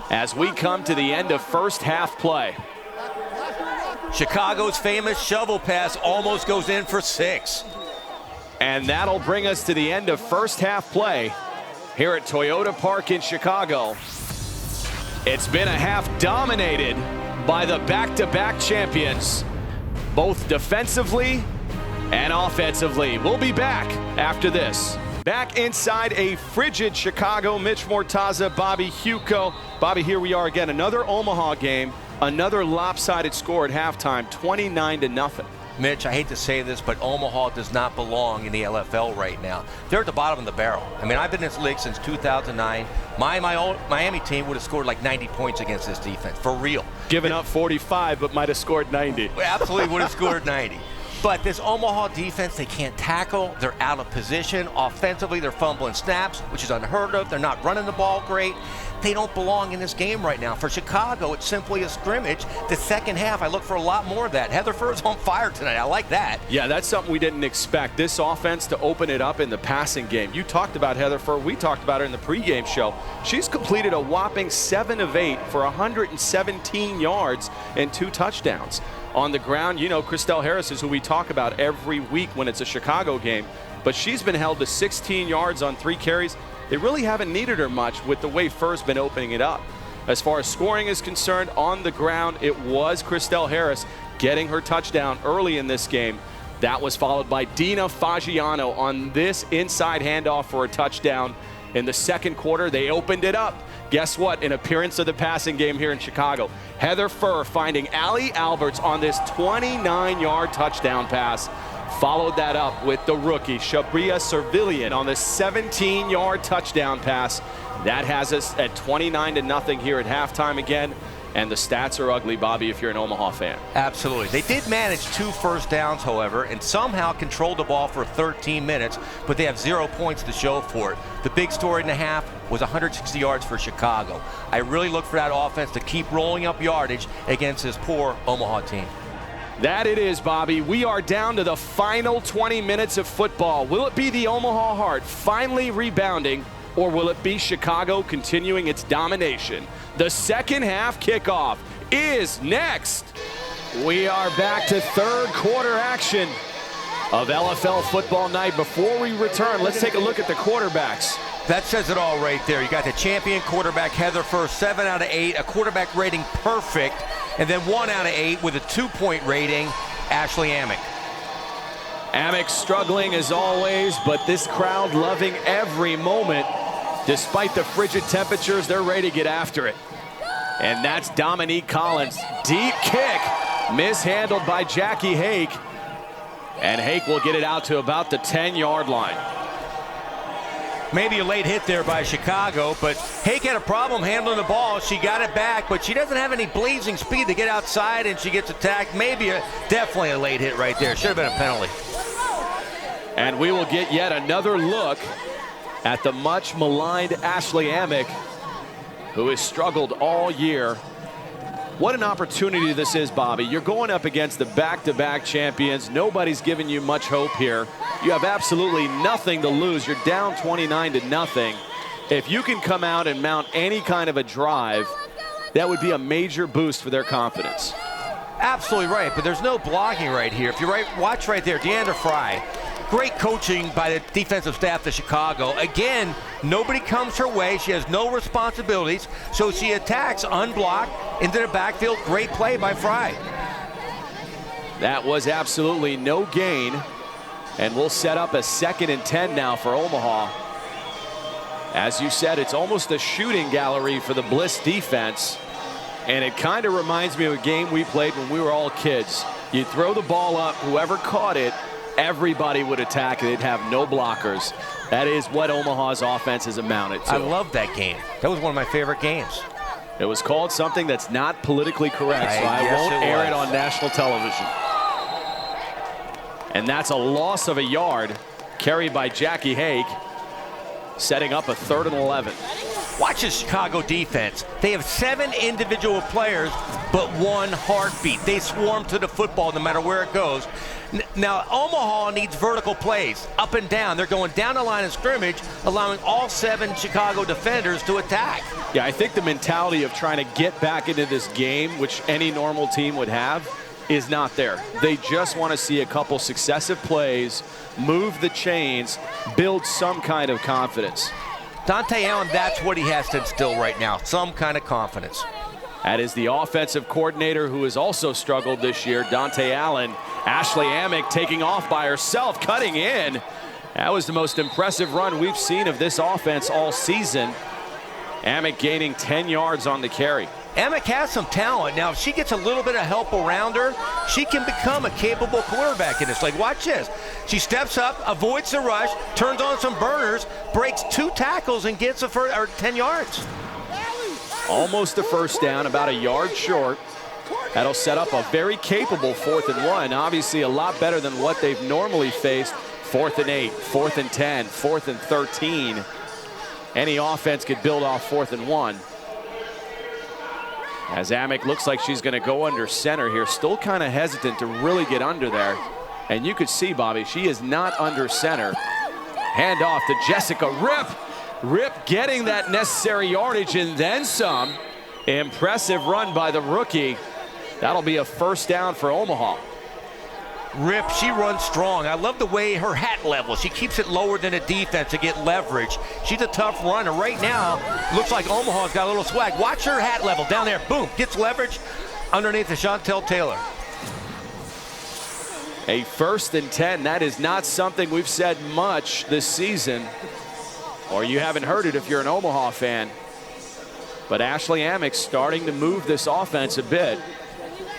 as we come to the end of first half play. Chicago's famous shovel pass almost goes in for 6. And that'll bring us to the end of first half play. here at Toyota Park in Chicago. It's been a half dominated by the back-to-back champions, both defensively and offensively. We'll be back after this. Back inside a frigid Chicago, Mitch Mortaza, Bobby Huco. Bobby, here we are again, another Omaha game, another lopsided score at halftime, 29-0. Mitch, I hate to say this, but Omaha does not belong in the LFL right now. They're at the bottom of the barrel. I mean, I've been in this league since 2009. My old Miami team would have scored like 90 points against this defense, for real. Giving up 45, but might have scored 90. Absolutely would have scored 90. But this Omaha defense, they can't tackle. They're out of position. Offensively, they're fumbling snaps, which is unheard of. They're not running the ball great. They don't belong in this game right now. For Chicago, it's simply a scrimmage. The second half, I look for a lot more of that. Heather Furr's on fire tonight. I like that. Yeah, that's something we didn't expect. This offense to open it up in the passing game. You talked about Heather Furr. We talked about her in the pregame show. She's completed a whopping 7 of 8 for 117 yards and 2 touchdowns. On the ground, you know, Christelle Harris is who we talk about every week when it's a Chicago game, but she's been held to 16 yards on 3 carries. They really haven't needed her much with the way Furr's been opening it up. As far as scoring is concerned, on the ground, it was Christelle Harris getting her touchdown early in this game. That was followed by Dina Fagiano on this inside handoff for a touchdown. In the second quarter, they opened it up. Guess what? An appearance of the passing game here in Chicago. Heather Furr finding Allie Alberts on this 29-yard touchdown pass. Followed that up with the rookie, Shabria Servillian, on the 17-yard touchdown pass. That has us at 29-0 here at halftime again. And the stats are ugly, Bobby, if you're an Omaha fan. Absolutely. They did manage 2 first downs, however, and somehow controlled the ball for 13 minutes, but they have 0 points to show for it. The big story in the half was 160 yards for Chicago. I really look for that offense to keep rolling up yardage against this poor Omaha team. That it is, Bobby. We are down to the final 20 minutes of football. Will it be the Omaha Heart finally rebounding, or will it be Chicago continuing its domination? The second half kickoff is next. We are back to third quarter action of LFL football night. Before we return, let's take a look at the quarterbacks. That says it all right there. You got the champion quarterback, Heather Furr, 7 out of 8, a quarterback rating perfect, and then 1 out of 8 with a 2-point rating, Ashley Amick. Amick struggling as always, but this crowd loving every moment. Despite the frigid temperatures, they're ready to get after it. And that's Dominique Collins. Deep kick, mishandled by Jackie Hake. And Hake will get it out to about the 10-yard line. Maybe a late hit there by Chicago, but Hake had a problem handling the ball. She got it back, but she doesn't have any blazing speed to get outside, and she gets attacked. Definitely a late hit right there. Should have been a penalty. And we will get yet another look at the much maligned Ashley Amick, who has struggled all year. What an opportunity this is, Bobby. You're going up against the back-to-back champions. Nobody's giving you much hope here. You have absolutely nothing to lose. You're down 29-0. If you can come out and mount any kind of a drive, that would be a major boost for their confidence. Absolutely right, but there's no blocking right here. If you watch right there, Deandra Fry. Great coaching by the defensive staff of Chicago. Again, nobody comes her way. She has no responsibilities, so she attacks unblocked into the backfield. Great play by Fry. That was absolutely no gain, and we'll set up a 2nd and 10 now for Omaha. As you said, it's almost a shooting gallery for the Bliss defense, and it kind of reminds me of a game we played when we were all kids. You throw the ball up, whoever caught it, everybody would attack it. They'd have no blockers. That is what Omaha's offense has amounted to. I love that game. That was one of my favorite games. It was called something that's not politically correct, so I won't air it on national television. And that's a loss of a yard carried by Jackie Hake, setting up a 3rd and 11. Watch the Chicago defense. They have 7 individual players, but 1 heartbeat. They swarm to the football no matter where it goes. Now, Omaha needs vertical plays, up and down. They're going down the line of scrimmage, allowing all 7 Chicago defenders to attack. Yeah, I think the mentality of trying to get back into this game, which any normal team would have, is not there. They just want to see a couple successive plays, move the chains, build some kind of confidence. Dante Allen, that's what he has to instill right now, some kind of confidence. That is the offensive coordinator who has also struggled this year, Dante Allen. Ashley Amick taking off by herself, cutting in. That was the most impressive run we've seen of this offense all season. Amick gaining 10 yards on the carry. Amick has some talent. Now, if she gets a little bit of help around her, she can become a capable quarterback in this league. Watch this. She steps up, avoids the rush, turns on some burners, breaks 2 tackles, and gets 10 yards. Almost a first down, about a yard short. That'll set up a very capable 4th and 1. Obviously, a lot better than what they've normally faced. 4th and 8, 4th and 10, 4th and 13. Any offense could build off 4th and 1. As Amick looks like she's going to go under center here, still kind of hesitant to really get under there. And you could see, Bobby, she is not under center. Hand off to Jessica Rip. Rip getting that necessary yardage and then some. Impressive run by the rookie. That'll be a first down for Omaha. Rip, she runs strong. I love the way her hat level. She keeps it lower than the defense to get leverage. She's a tough runner. Right now, looks like Omaha's got a little swag. Watch her hat level down there. Boom, gets leverage underneath the Chantel Taylor. A 1st and 10. That is not something we've said much this season, or you haven't heard it if you're an Omaha fan. But Ashley Amick starting to move this offense a bit.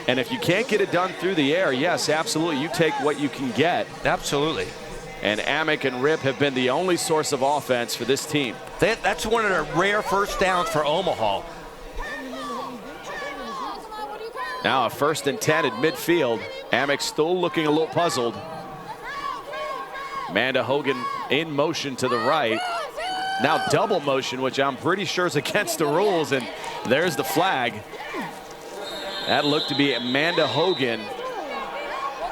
And if you can't get it done through the air, yes, absolutely, you take what you can get. Absolutely. And Amick and Rip have been the only source of offense for this team. That's one of the rare first downs for Omaha. Now a 1st and 10 at midfield. Amick still looking a little puzzled. Amanda Hogan in motion to the right. Now double motion, which I'm pretty sure is against the rules, and there's the flag. That looked to be Amanda Hogan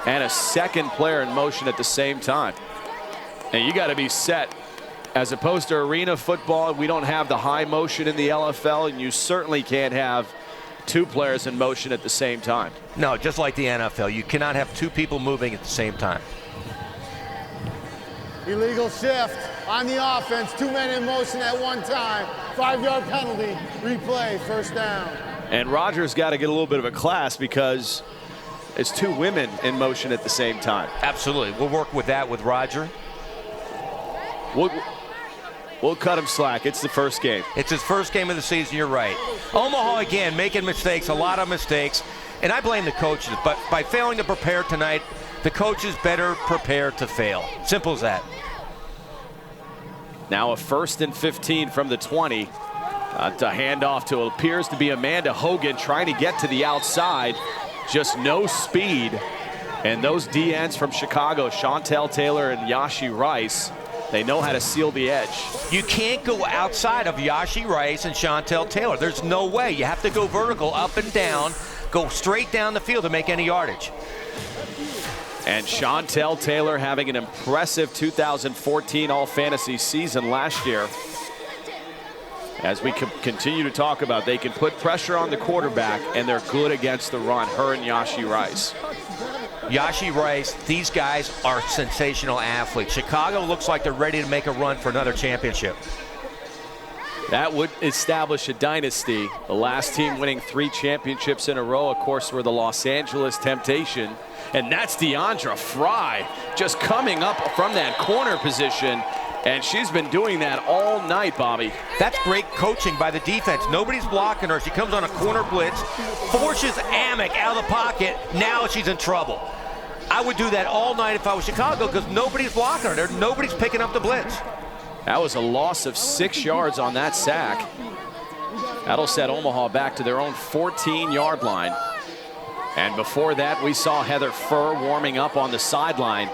and a second player in motion at the same time. And you got to be set. As opposed to arena football, we don't have the high motion in the LFL, and you certainly can't have 2 players in motion at the same time. No, just like the NFL, you cannot have 2 people moving at the same time. Illegal shift on the offense, 2 men in motion at one time. 5-yard penalty, replay, first down. And Rogers got to get a little bit of a class because it's 2 women in motion at the same time. Absolutely. We'll work with that with Roger. We'll cut him slack. It's the first game. It's his first game of the season, you're right. Omaha, again, making mistakes, a lot of mistakes. And I blame the coaches. But by failing to prepare tonight, the coaches better prepare to fail. Simple as that. Now a 1st and 15 from the 20. To hand off to what appears to be Amanda Hogan trying to get to the outside. Just no speed. And those DNs from Chicago, Chantel Taylor and Yashi Rice, they know how to seal the edge. You can't go outside of Yashi Rice and Chantel Taylor. There's no way. You have to go vertical, up and down, go straight down the field to make any yardage. And Chantel Taylor having an impressive 2014 All-Fantasy season last year. As we continue to talk about, they can put pressure on the quarterback, and they're good against the run, her and Yashi Rice. Yashi Rice, these guys are sensational athletes. Chicago looks like they're ready to make a run for another championship. That would establish a dynasty. The last team winning 3 championships in a row, of course, were the Los Angeles Temptation. And that's Deandra Fry just coming up from that corner position. And she's been doing that all night, Bobby. That's great coaching by the defense. Nobody's blocking her. She comes on a corner blitz, forces Amick out of the pocket. Now she's in trouble. I would do that all night if I was Chicago because nobody's blocking her. Nobody's picking up the blitz. That was a loss of 6 yards on that sack. That'll set Omaha back to their own 14-yard line. And before that, we saw Heather Furr warming up on the sideline.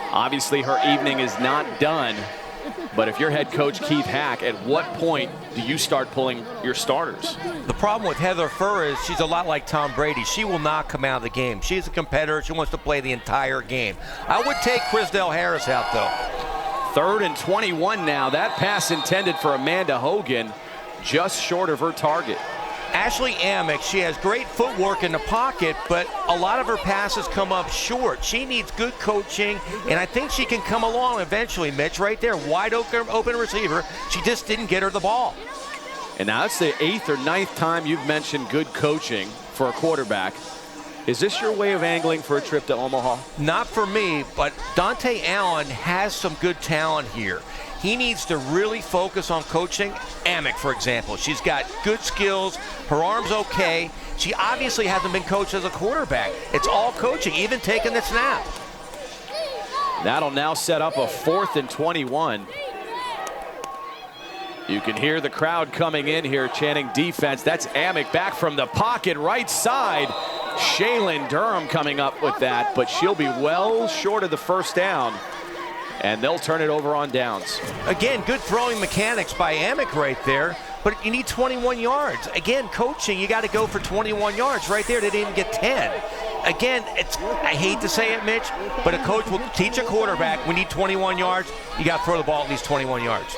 Obviously, her evening is not done. But if you're head coach Keith Hack, at what point do you start pulling your starters? The problem with Heather Furr is she's a lot like Tom Brady. She will not come out of the game. She's a competitor. She wants to play the entire game. I would take Chrisdell Harris out, though. 3rd and 21 now. That pass intended for Amanda Hogan, just short of her target. Ashley Amick, she has great footwork in the pocket, but a lot of her passes come up short. She needs good coaching, and I think she can come along eventually, Mitch. Right there, wide open receiver. She just didn't get her the ball. And now it's the 8th or 9th time you've mentioned good coaching for a quarterback. Is this your way of angling for a trip to Omaha? Not for me, but Dante Allen has some good talent here. He needs to really focus on coaching. Amick, for example, she's got good skills. Her arm's okay. She obviously hasn't been coached as a quarterback. It's all coaching, even taking the snap. That'll now set up a 4th and 21. You can hear the crowd coming in here chanting defense. That's Amick back from the pocket, right side. Shaylin Durham coming up with that, but she'll be well short of the first down. And they'll turn it over on downs. Again, good throwing mechanics by Amick right there, but you need 21 yards. Again, coaching, you got to go for 21 yards. Right there, they didn't even get 10. Again, I hate to say it, Mitch, but a coach will teach a quarterback, we need 21 yards. You got to throw the ball at least 21 yards.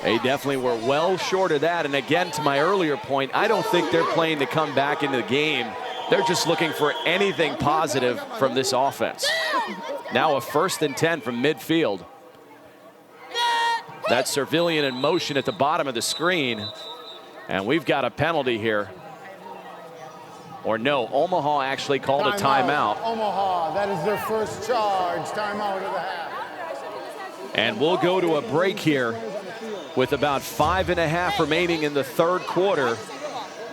They definitely were well short of that. And again, to my earlier point, I don't think they're playing to come back into the game. They're just looking for anything positive from this offense. Now a 1st and 10 from midfield. That's Servilian in motion at the bottom of the screen. And we've got a penalty here. Or no, Omaha actually called a timeout. Omaha, that is their first charge. Timeout of the half. And we'll go to a break here with about 5.5 remaining in the 3rd quarter.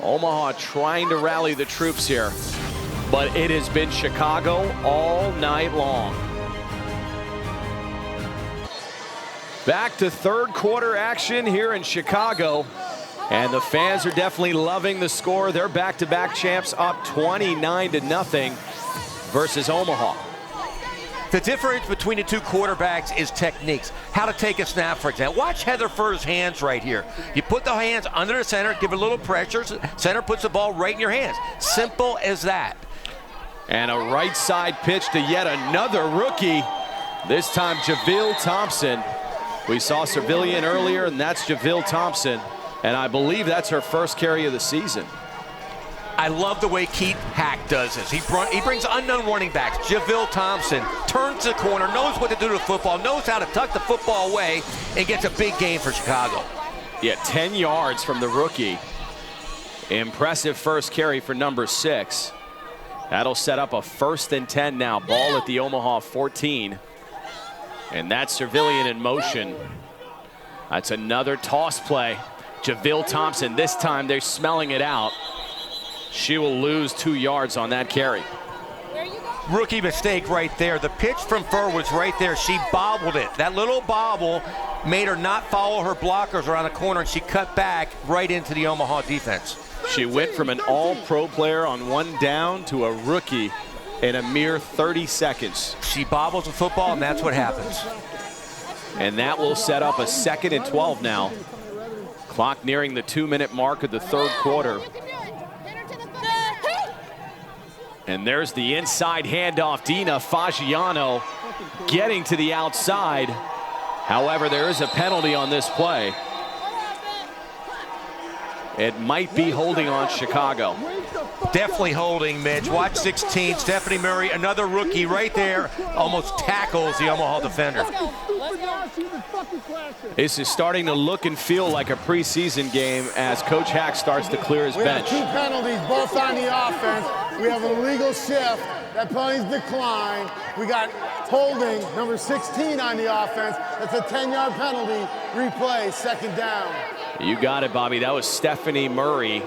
Omaha trying to rally the troops here, but it has been Chicago all night long. Back to 3rd quarter action here in Chicago, and the fans are definitely loving the score. They're back-to-back champs, up 29-0 versus Omaha. The difference between the two quarterbacks is techniques. How to take a snap, for example. Watch Heather Furr's hands right here. You put the hands under the center, give it a little pressure. Center puts the ball right in your hands. Simple as that. And a right side pitch to yet another rookie. This time Javille Thompson. We saw Servilian earlier, and that's Javille Thompson. And I believe that's her first carry of the season. I love the way Keith Hack does this. He brings unknown running backs. Javille Thompson turns the corner, knows what to do to the football, knows how to tuck the football away, and gets a big gain for Chicago. Yeah, 10 yards from the rookie. Impressive first carry for number 6. That'll set up a 1st and 10 now. Ball at the Omaha 14. And that's Servilian in motion. That's another toss play. Javille Thompson, this time they're smelling it out. She will lose 2 yards on that carry. Rookie mistake right there. The pitch from Furr was right there. She bobbled it. That little bobble made her not follow her blockers around the corner, and she cut back right into the Omaha defense. She went from an all-pro player on 1 down to a rookie in a mere 30 seconds. She bobbles the football, and that's what happens. And that will set up a 2nd and 12 now. Clock nearing the 2-minute mark of the 3rd quarter. And there's the inside handoff. Dina Fagiano getting to the outside. However, there is a penalty on this play. It might be holding on Chicago. Definitely holding, Mitch. Watch 16, Stephanie Murray, another rookie right there, almost tackles the Omaha defender. This is starting to look and feel like a preseason game as Coach Hack starts to clear his bench. We have 2 penalties, both on the offense. We have an illegal shift. That penalty's declined. We got holding, number 16 on the offense. That's a 10-yard penalty. Replay, 2nd down. You got it, Bobby. That was Stephanie Murray.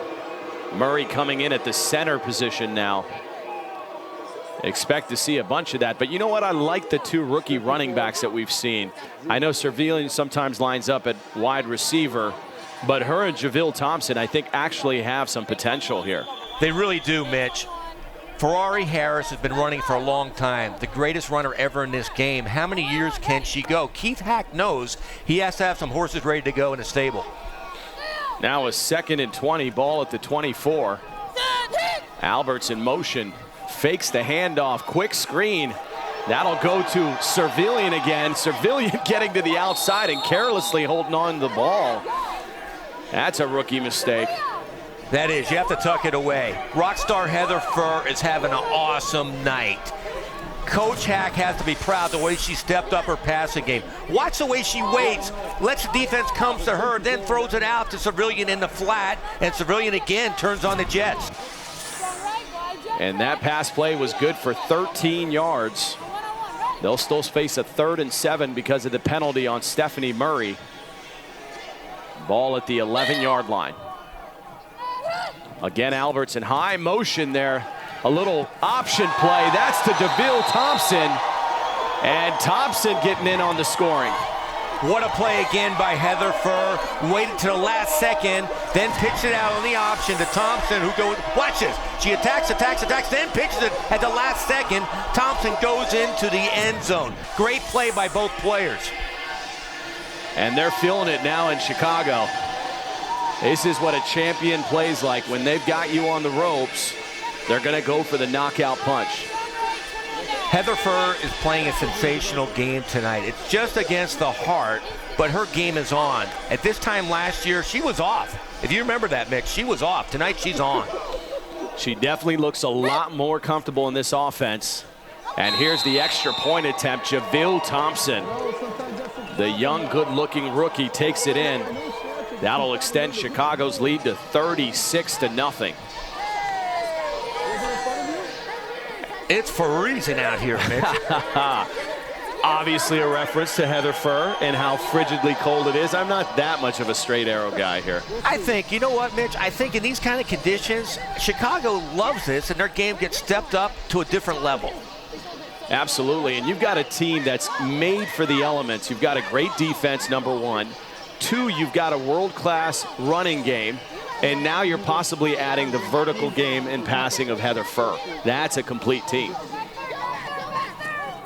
Murray coming in at the center position now. Expect to see a bunch of that. But you know what? I like the 2 rookie running backs that we've seen. I know Servilian sometimes lines up at wide receiver, but her and Javille Thompson, I think, actually have some potential here. They really do, Mitch. Ferrari Harris has been running for a long time, the greatest runner ever in this game. How many years can she go? Keith Hack knows he has to have some horses ready to go in the stable. Now a 2nd and 20, ball at the 24. Alberts in motion, fakes the handoff, quick screen. That'll go to Servilian again. Servilian getting to the outside and carelessly holding on to the ball. That's a rookie mistake. That is, you have to tuck it away. Rockstar Heather Furr is having an awesome night. Coach Hack has to be proud the way she stepped up her passing game. Watch the way she waits, lets the defense comes to her, then throws it out to Civilian in the flat, and Civilian again turns on the Jets. And that pass play was good for 13 yards. They'll still face a 3rd and 7 because of the penalty on Stephanie Murray. Ball at the 11-yard line. Again, Alberts in high motion there. A little option play. That's to DeVille Thompson. And Thompson getting in on the scoring. What a play again by Heather Furr. Waited to the last second, then pitched it out on the option to Thompson, who goes, watch this. She attacks, then pitches it at the last second. Thompson goes into the end zone. Great play by both players. And they're feeling it now in Chicago. This is what a champion plays like. When they've got you on the ropes, they're going to go for the knockout punch. Heather Furr is playing a sensational game tonight. It's just against the heart, but her game is on. At this time last year, she was off. If you remember that, Mick, she was off. Tonight, she's on. She definitely looks a lot more comfortable in this offense. And here's the extra point attempt. JaVille Thompson, the young, good-looking rookie, takes it in. That'll extend Chicago's lead to 36-0. It's freezing out here, Mitch. Obviously a reference to Heather Furr and how frigidly cold it is. I'm not that much of a straight arrow guy here. I think, you know what, Mitch? I think in these kind of conditions, Chicago loves this, and their game gets stepped up to a different level. Absolutely, and you've got a team that's made for the elements. You've got a great defense, number one. Two, you've got a world-class running game. And now you're possibly adding the vertical game and passing of Heather Furr. That's a complete team.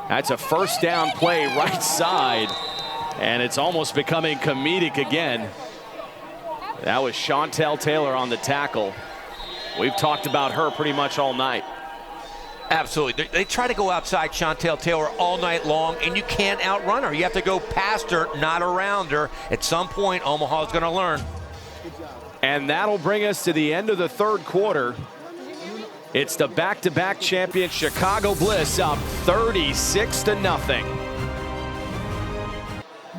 That's a first down play right side. And it's almost becoming comedic again. That was Chantel Taylor on the tackle. We've talked about her pretty much all night. Absolutely. They try to go outside Chantel Taylor all night long, and you can't outrun her. You have to go past her, not around her. At some point, Omaha's going to learn. And that'll bring us to the end of the third quarter. It's the back-to-back champion Chicago Bliss up 36-0.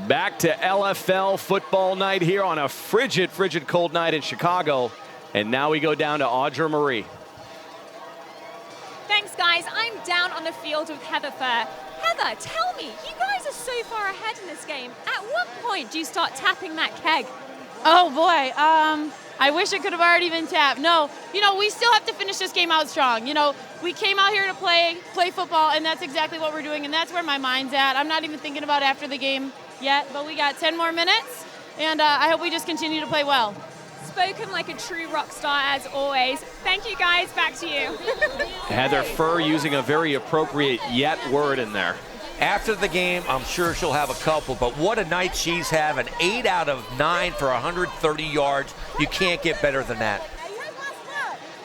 Back to LFL football night here on a frigid cold night in Chicago. And now we go down to Audra Marie. Thanks, guys. I'm down on the field with Heather Furr. Heather, tell me, you guys are so far ahead in this game. At what point do you start tapping that keg? Oh boy, I wish it could have already been tapped. No, we still have to finish this game out strong. We came out here to play football, and that's exactly what we're doing, and that's where my mind's at. I'm not even thinking about after the game yet, but we got 10 more minutes, and I hope we just continue to play well. Spoken like a true rock star as always. Thank you, guys. Back to you. Heather Furr using a very appropriate yet word in there. After the game, I'm sure she'll have a couple, but what a night she's having. 8 out of 9 for 130 yards. You can't get better than that.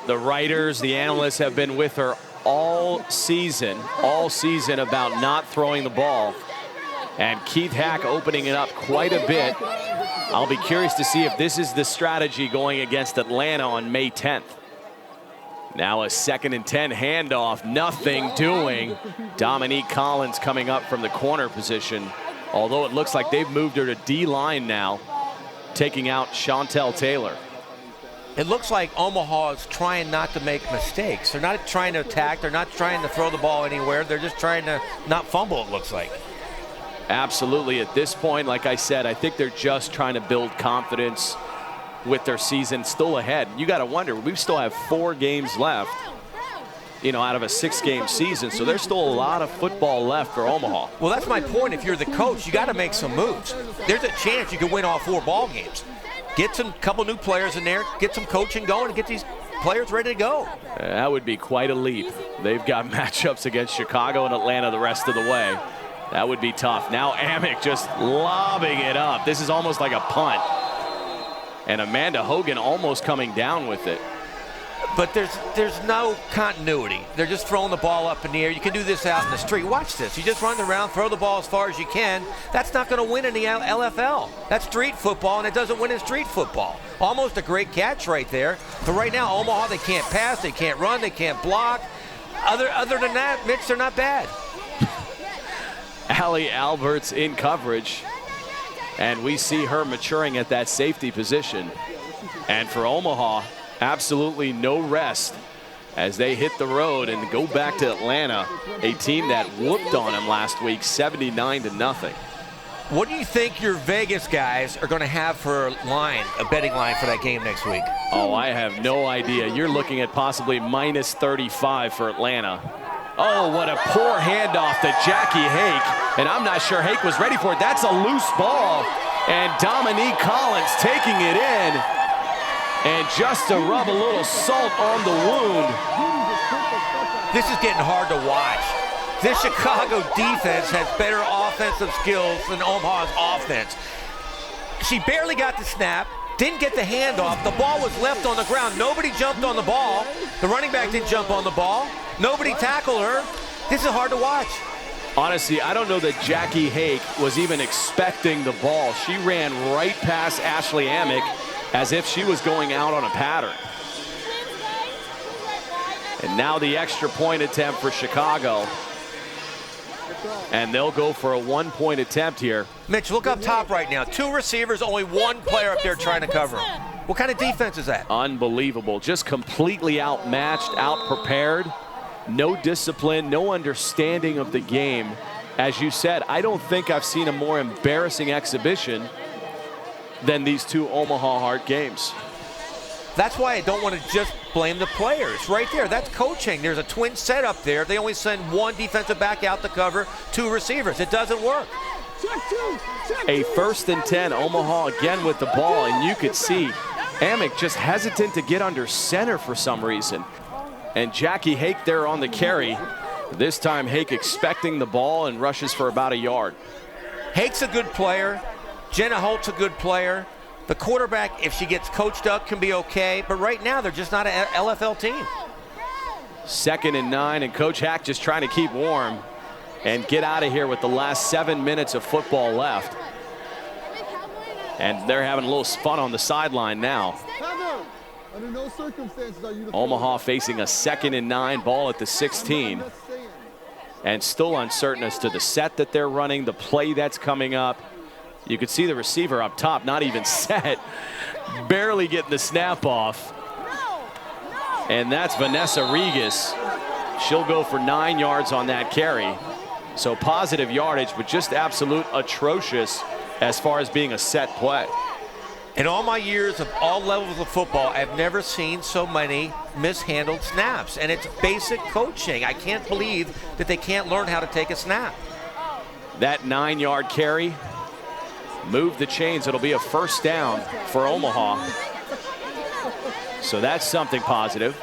The writers, the analysts have been with her all season about not throwing the ball. And Keith Hack opening it up quite a bit. I'll be curious to see if this is the strategy going against Atlanta on May 10th. Now a 2nd and 10 handoff, nothing doing. Dominique Collins coming up from the corner position. Although it looks like they've moved her to D-line now, taking out Chantel Taylor. It looks like Omaha is trying not to make mistakes. They're not trying to attack. They're not trying to throw the ball anywhere. They're just trying to not fumble, it looks like. Absolutely. At this point, like I said, I think they're just trying to build confidence with their season still ahead. You got to wonder, we still have 4 games left, out of a 6-game season. So there's still a lot of football left for Omaha. Well, that's my point. If you're the coach, you got to make some moves. There's a chance you can win all 4 ball games. Get some couple new players in there, get some coaching going, and get these players ready to go. That would be quite a leap. They've got matchups against Chicago and Atlanta the rest of the way. That would be tough. Now Amick just lobbing it up. This is almost like a punt. And Amanda Hogan almost coming down with it. but there's no continuity. They're just throwing the ball up in the air. You can do this out in the street. Watch this. You just run around, throw the ball as far as you can. That's not going to win in the LFL. That's street football, and it doesn't win in street football. Almost a great catch right there. But right now, Omaha, they can't pass, they can't run, they can't block. Other than that, Mitch, they're not bad. Allie Alberts in coverage, and we see her maturing at that safety position. And for Omaha, absolutely no rest as they hit the road and go back to Atlanta, a team that whooped on them last week 79-0. What do you think your Vegas guys are going to have for a betting line for that game next week? Oh, I have no idea. You're looking at possibly minus 35 for Atlanta. Oh, what a poor handoff to Jackie Hake. And I'm not sure Hake was ready for it. That's a loose ball. And Dominique Collins taking it in. And just to rub a little salt on the wound. This is getting hard to watch. This Chicago defense has better offensive skills than Omaha's offense. She barely got the snap, didn't get the handoff. The ball was left on the ground. Nobody jumped on the ball. The running back didn't jump on the ball. Nobody tackled her. This is hard to watch. Honestly, I don't know that Jackie Hake was even expecting the ball. She ran right past Ashley Amick as if she was going out on a pattern. And now the extra point attempt for Chicago. And they'll go for a 1-point attempt here. Mitch, look up top right now. 2 receivers, only 1 player up there trying to cover him. What kind of defense is that? Unbelievable. Just completely outmatched, outprepared. No discipline, no understanding of the game. As you said, I don't think I've seen a more embarrassing exhibition than these 2 Omaha Heart games. That's why I don't want to just blame the players. Right there, that's coaching. There's a twin set up there. They only send 1 defensive back out to cover 2 receivers. It doesn't work. A 1st and 10, Omaha again with the ball, and you could see Amick just hesitant to get under center for some reason. And Jackie Hake there on the carry. This time Hake expecting the ball and rushes for about a yard. Hake's a good player. Jenna Holt's a good player. The quarterback, if she gets coached up, can be okay. But right now, they're just not an LFL team. 2nd and 9, and Coach Hack just trying to keep warm and get out of here with the last 7 minutes of football left. And they're having a little fun on the sideline now. Under no circumstances are you Omaha facing a 2nd and 9, ball at the 16. And still uncertain as to the set that they're running, the play that's coming up. You could see the receiver up top, not even set, barely getting the snap off. And that's Vanessa Regis. She'll go for 9 yards on that carry. So positive yardage, but just absolute atrocious as far as being a set play. In all my years of all levels of football, I've never seen so many mishandled snaps. And it's basic coaching. I can't believe that they can't learn how to take a snap. That 9-yard carry moved the chains. It'll be a 1st down for Omaha. So that's something positive.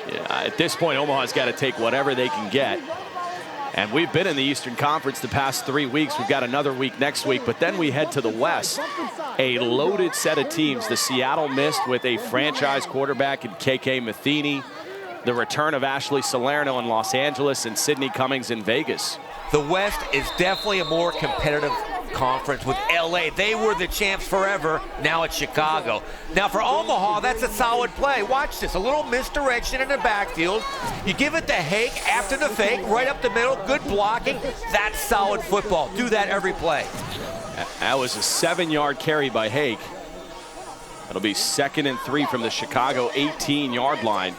Yeah, at this point, Omaha's got to take whatever they can get. And we've been in the Eastern Conference the past 3 weeks. We've got another week next week, but then we head to the West. A loaded set of teams. The Seattle Mist with a franchise quarterback in KK Matheny. The return of Ashley Salerno in Los Angeles and Sydney Cummings in Vegas. The West is definitely a more competitive conference with LA. They were the champs forever. Now it's Chicago. Now for Omaha, that's a solid play. Watch this. A little misdirection in the backfield. You give it to Hake after the fake, right up the middle. Good blocking. That's solid football. Do that every play. That was a 7-yard carry by Hake. It'll be 2nd and 3 from the Chicago 18-yard line.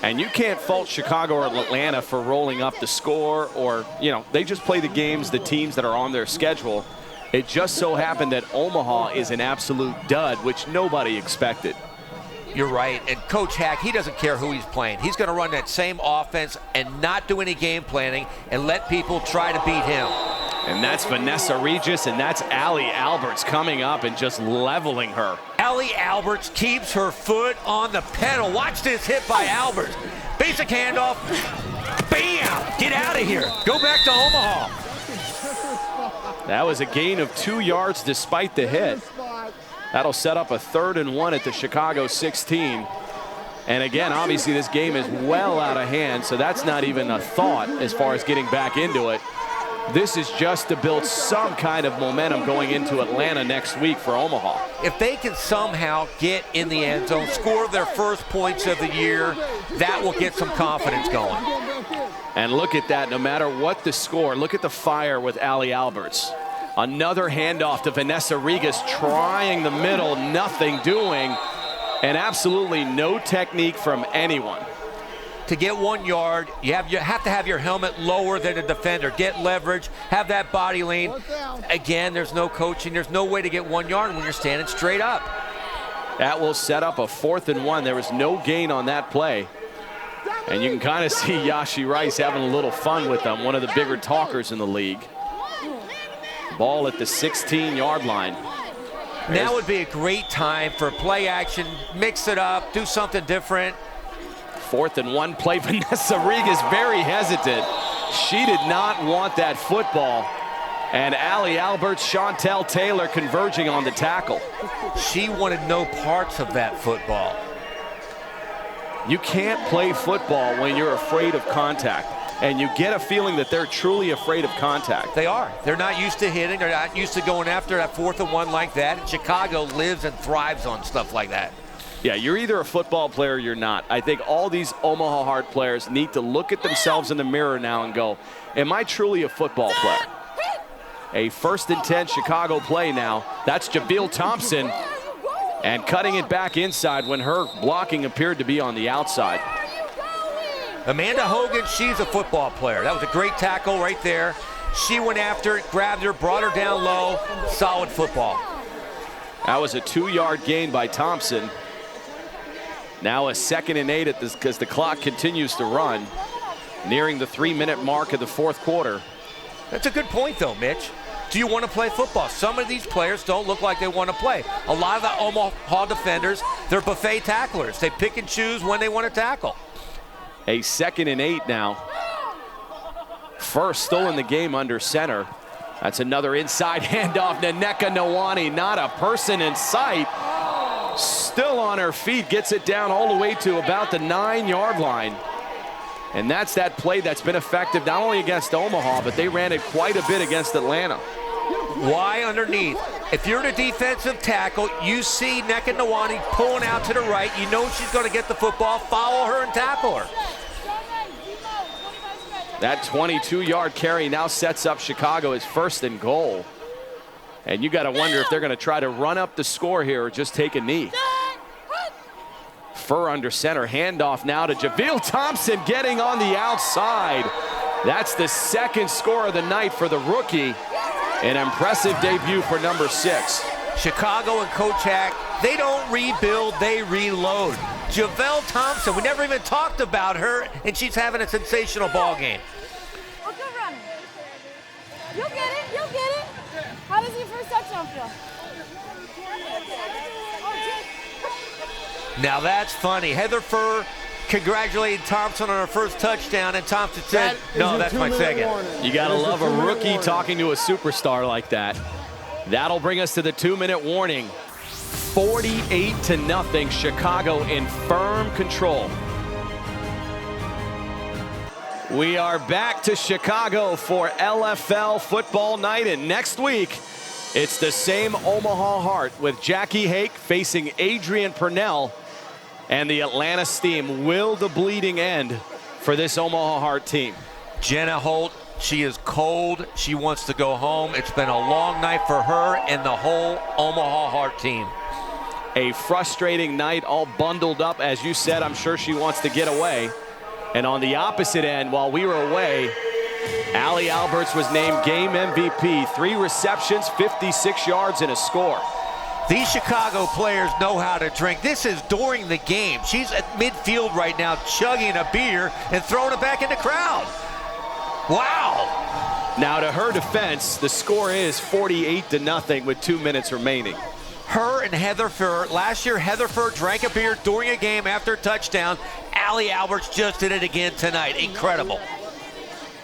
And you can't fault Chicago or Atlanta for rolling up the score, or, you know, they just play the games, the teams that are on their schedule. It just so happened that Omaha is an absolute dud, which nobody expected. You're right. And Coach Hack, he doesn't care who he's playing. He's going to run that same offense and not do any game planning and let people try to beat him. And that's Vanessa Regis, and that's Allie Alberts coming up and just leveling her. Allie Alberts keeps her foot on the pedal. Watch this hit by Alberts. Basic handoff. Bam! Get out of here. Go back to Omaha. That was a gain of 2 yards despite the hit. That'll set up a 3rd and 1 at the Chicago 16. And again, obviously this game is well out of hand, so that's not even a thought as far as getting back into it. This is just to build some kind of momentum going into Atlanta next week for Omaha. If they can somehow get in the end zone, score their first points of the year, that will get some confidence going. And look at that, no matter what the score, look at the fire with Allie Alberts. Another handoff to Vanessa Regas, trying the middle, nothing doing, and absolutely no technique from anyone. To get 1 yard, you have to have your helmet lower than a defender. Get leverage, have that body lean. Again, there's no coaching. There's no way to get 1 yard when you're standing straight up. That will set up a 4th and 1. There was no gain on that play. And you can kind of see Yashi Rice having a little fun with them, one of the bigger talkers in the league. Ball at the 16-yard line. Now would be a great time for play action. Mix it up, do something different. 4th and 1 play. Vanessa Regas very hesitant. She did not want that football. And Allie Alberts, Chantel Taylor converging on the tackle. She wanted no parts of that football. You can't play football when you're afraid of contact. And you get a feeling that they're truly afraid of contact. They are. They're not used to hitting. They're not used to going after that 4th and 1 like that. And Chicago lives and thrives on stuff like that. Yeah, you're either a football player or you're not. I think all these Omaha Heart players need to look at themselves in the mirror now and go, am I truly a football player? A 1st and 10 Chicago play now. That's Jabil Thompson. And cutting it back inside when her blocking appeared to be on the outside. Amanda Hogan, she's a football player. That was a great tackle right there. She went after it, grabbed her, brought her down low. Solid football. That was a 2-yard gain by Thompson. Now a 2nd and 8 because the clock continues to run, nearing the 3-minute mark of the 4th quarter. That's a good point, though, Mitch. Do you want to play football? Some of these players don't look like they want to play. A lot of the Omaha defenders, they're buffet tacklers. They pick and choose when they want to tackle. A 2nd and 8 now. First still in the game under center. That's another inside handoff. Nneka Nwani, not a person in sight. Still on her feet, gets it down all the way to about the 9-yard line. And that's that play that's been effective not only against Omaha, but they ran it quite a bit against Atlanta. Why underneath? If you're in a defensive tackle, you see Nneka Nwani pulling out to the right, you know she's going to get the football, follow her and tackle her. That 22-yard carry now sets up Chicago as 1st and goal. And you got to wonder if they're going to try to run up the score here or just take a knee. Furr under center, handoff now to Jabil Thompson getting on the outside. That's the 2nd score of the night for the rookie. An impressive debut for number 6. Chicago and Coach Hack, they don't rebuild, they reload. Jabil Thompson, we never even talked about her, and she's having a sensational ball game. Well, good running. You'll get it, you'll get it. How does your first touchdown feel? Now that's funny. Heather Furr congratulated Thompson on her first touchdown, and Thompson said, no, that's my 2nd. You gotta love a rookie talking to a superstar like that. That'll bring us to the 2-minute warning. 48-0, Chicago in firm control. We are back to Chicago for LFL football night, and next week, it's the same Omaha Heart with Jackie Hake facing Adrian Purnell, and the Atlanta Steam. Will the bleeding end for this Omaha Heart team? Jenna Holt, she is cold. She wants to go home. It's been a long night for her and the whole Omaha Heart team. A frustrating night, all bundled up. As you said, I'm sure she wants to get away. And on the opposite end, while we were away, Allie Alberts was named game MVP. 3 receptions, 56 yards, and a score. These Chicago players know how to drink. This is during the game. She's at midfield right now, chugging a beer and throwing it back in the crowd. Wow. Now, to her defense, the score is 48-0 with 2 minutes remaining. Her and Heather Furr. Last year, Heather Furr drank a beer during a game after a touchdown. Allie Alberts just did it again tonight. Incredible.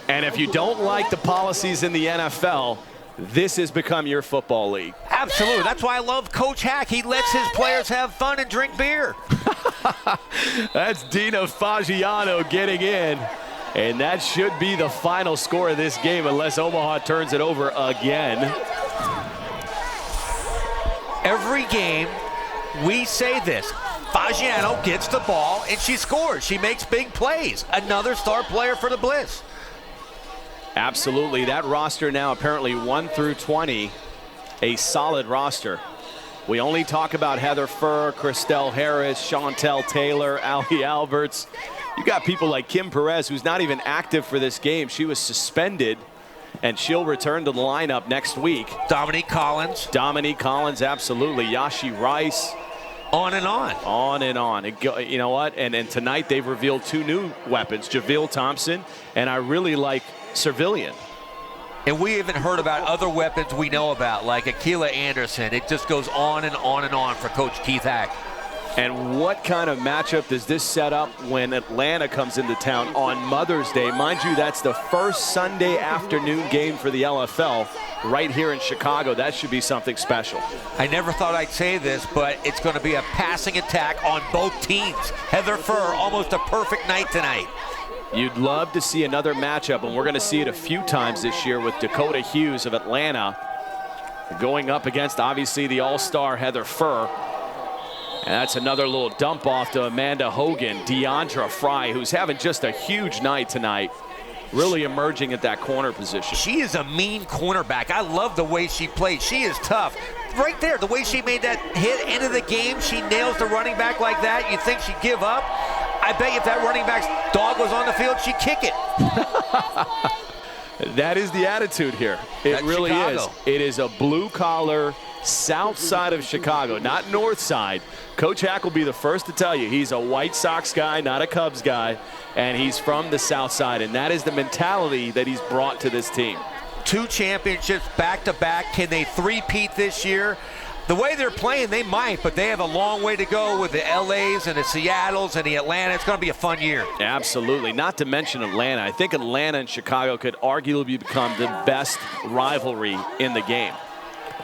And if you don't like the policies in the NFL, this has become your football league. Absolutely. That's why I love Coach Hack. He lets his players have fun and drink beer. That's Dina Fagiano getting in. And that should be the final score of this game unless Omaha turns it over again. Every game, we say this. Fagiano gets the ball and she scores. She makes big plays. Another star player for the Bliss. Absolutely. That roster now apparently 1 through 20. A solid roster. We only talk about Heather Furr, Christelle Harris, Chantel Taylor, Allie Alberts. You got people like Kim Perez, who's not even active for this game. She was suspended, and she'll return to the lineup next week. Dominique Collins. Dominique Collins, absolutely. Yashi Rice. On and on. On and on. You know what? And tonight they've revealed 2 new weapons, JaVale Thompson, and I really like Servilian. And we haven't heard about other weapons we know about, like Akila Anderson. It just goes on and on and on for Coach Keith Hack. And what kind of matchup does this set up when Atlanta comes into town on Mother's Day? Mind you, that's the first Sunday afternoon game for the LFL right here in Chicago. That should be something special. I never thought I'd say this, but it's going to be a passing attack on both teams. Heather Furr, almost a perfect night tonight. You'd love to see another matchup, and we're going to see it a few times this year with Dakota Hughes of Atlanta going up against, obviously, the all-star Heather Furr. And that's another little dump off to Amanda Hogan. Deandra Fry, who's having just a huge night tonight, really emerging at that corner position. She is a mean cornerback. I love the way she plays. She is tough. Right there, the way she made that hit end of the game, she nails the running back like that. You'd think she'd give up. I bet you if that running back's dog was on the field, she'd kick it. That is the attitude here. It really is. It is a blue-collar, south side of Chicago, not north side. Coach Hack will be the first to tell you he's a White Sox guy, not a Cubs guy, and he's from the south side, and that is the mentality that he's brought to this team. 2 championships back-to-back. Can they three-peat this year? The way they're playing, they might, but they have a long way to go with the LAs and the Seattles and the Atlanta. It's going to be a fun year. Absolutely. Not to mention Atlanta. I think Atlanta and Chicago could arguably become the best rivalry in the game.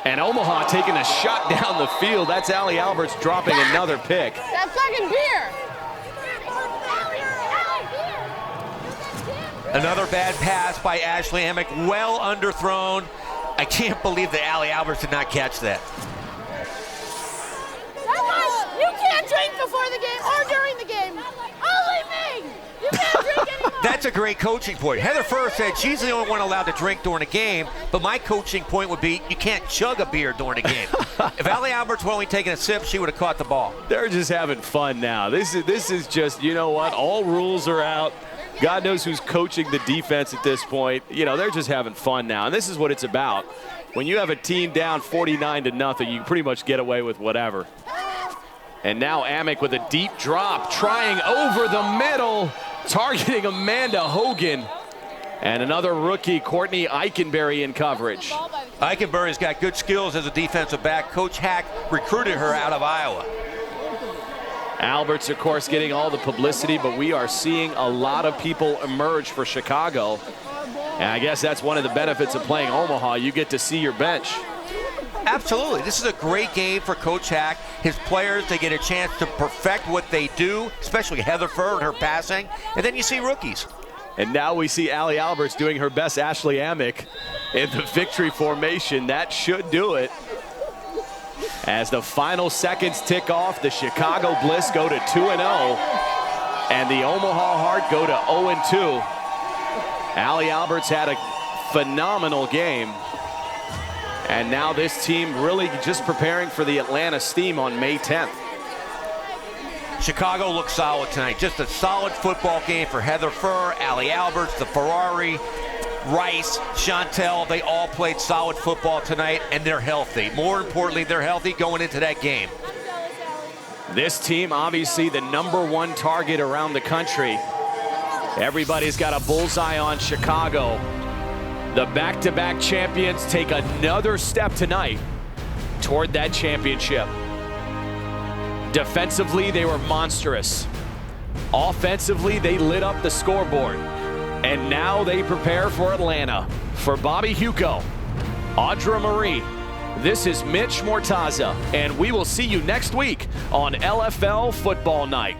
And Omaha taking a shot down the field. That's Allie Alberts dropping another pick. That fucking beer! Another bad pass by Ashley Amick, well underthrown. I can't believe that Allie Alberts did not catch that. You can't drink before the game or during the game. Only me! You can't drink anymore! That's a great coaching point. Heather Furr said she's the only one allowed to drink during a game, but my coaching point would be you can't chug a beer during a game. If Allie Alberts were only taking a sip, she would have caught the ball. They're just having fun now. This is just, you know what, all rules are out. God knows who's coaching the defense at this point. You know, they're just having fun now, and this is what it's about. When you have a team down 49-0, you pretty much get away with whatever. And now Amick with a deep drop, trying over the middle, targeting Amanda Hogan. And another rookie, Courtney Eikenberry, in coverage. Eikenberry's got good skills as a defensive back. Coach Hack recruited her out of Iowa. Alberts, of course, getting all the publicity, but we are seeing a lot of people emerge for Chicago. And I guess that's one of the benefits of playing Omaha. You get to see your bench. Absolutely. This is a great game for Coach Hack. His players, they get a chance to perfect what they do, especially Heather Furr and her passing. And then you see rookies. And now we see Allie Alberts doing her best Ashley Amick in the victory formation. That should do it. As the final seconds tick off, the Chicago Bliss go to 2-0. And the Omaha Heart go to 0-2. Allie Alberts had a phenomenal game. And now this team really just preparing for the Atlanta Steam on May 10th. Chicago looks solid tonight. Just a solid football game for Heather Furr, Allie Alberts, the Ferrari, Rice, Chantel. They all played solid football tonight, and they're healthy. More importantly, they're healthy going into that game. This team, obviously the #1 target around the country. Everybody's got a bullseye on Chicago. The back-to-back champions take another step tonight toward that championship. Defensively, they were monstrous. Offensively, they lit up the scoreboard. And now they prepare for Atlanta. For Bobby Huco, Audra Marie, This is Mitch Mortaza, and we will see you next week on LFL Football Night.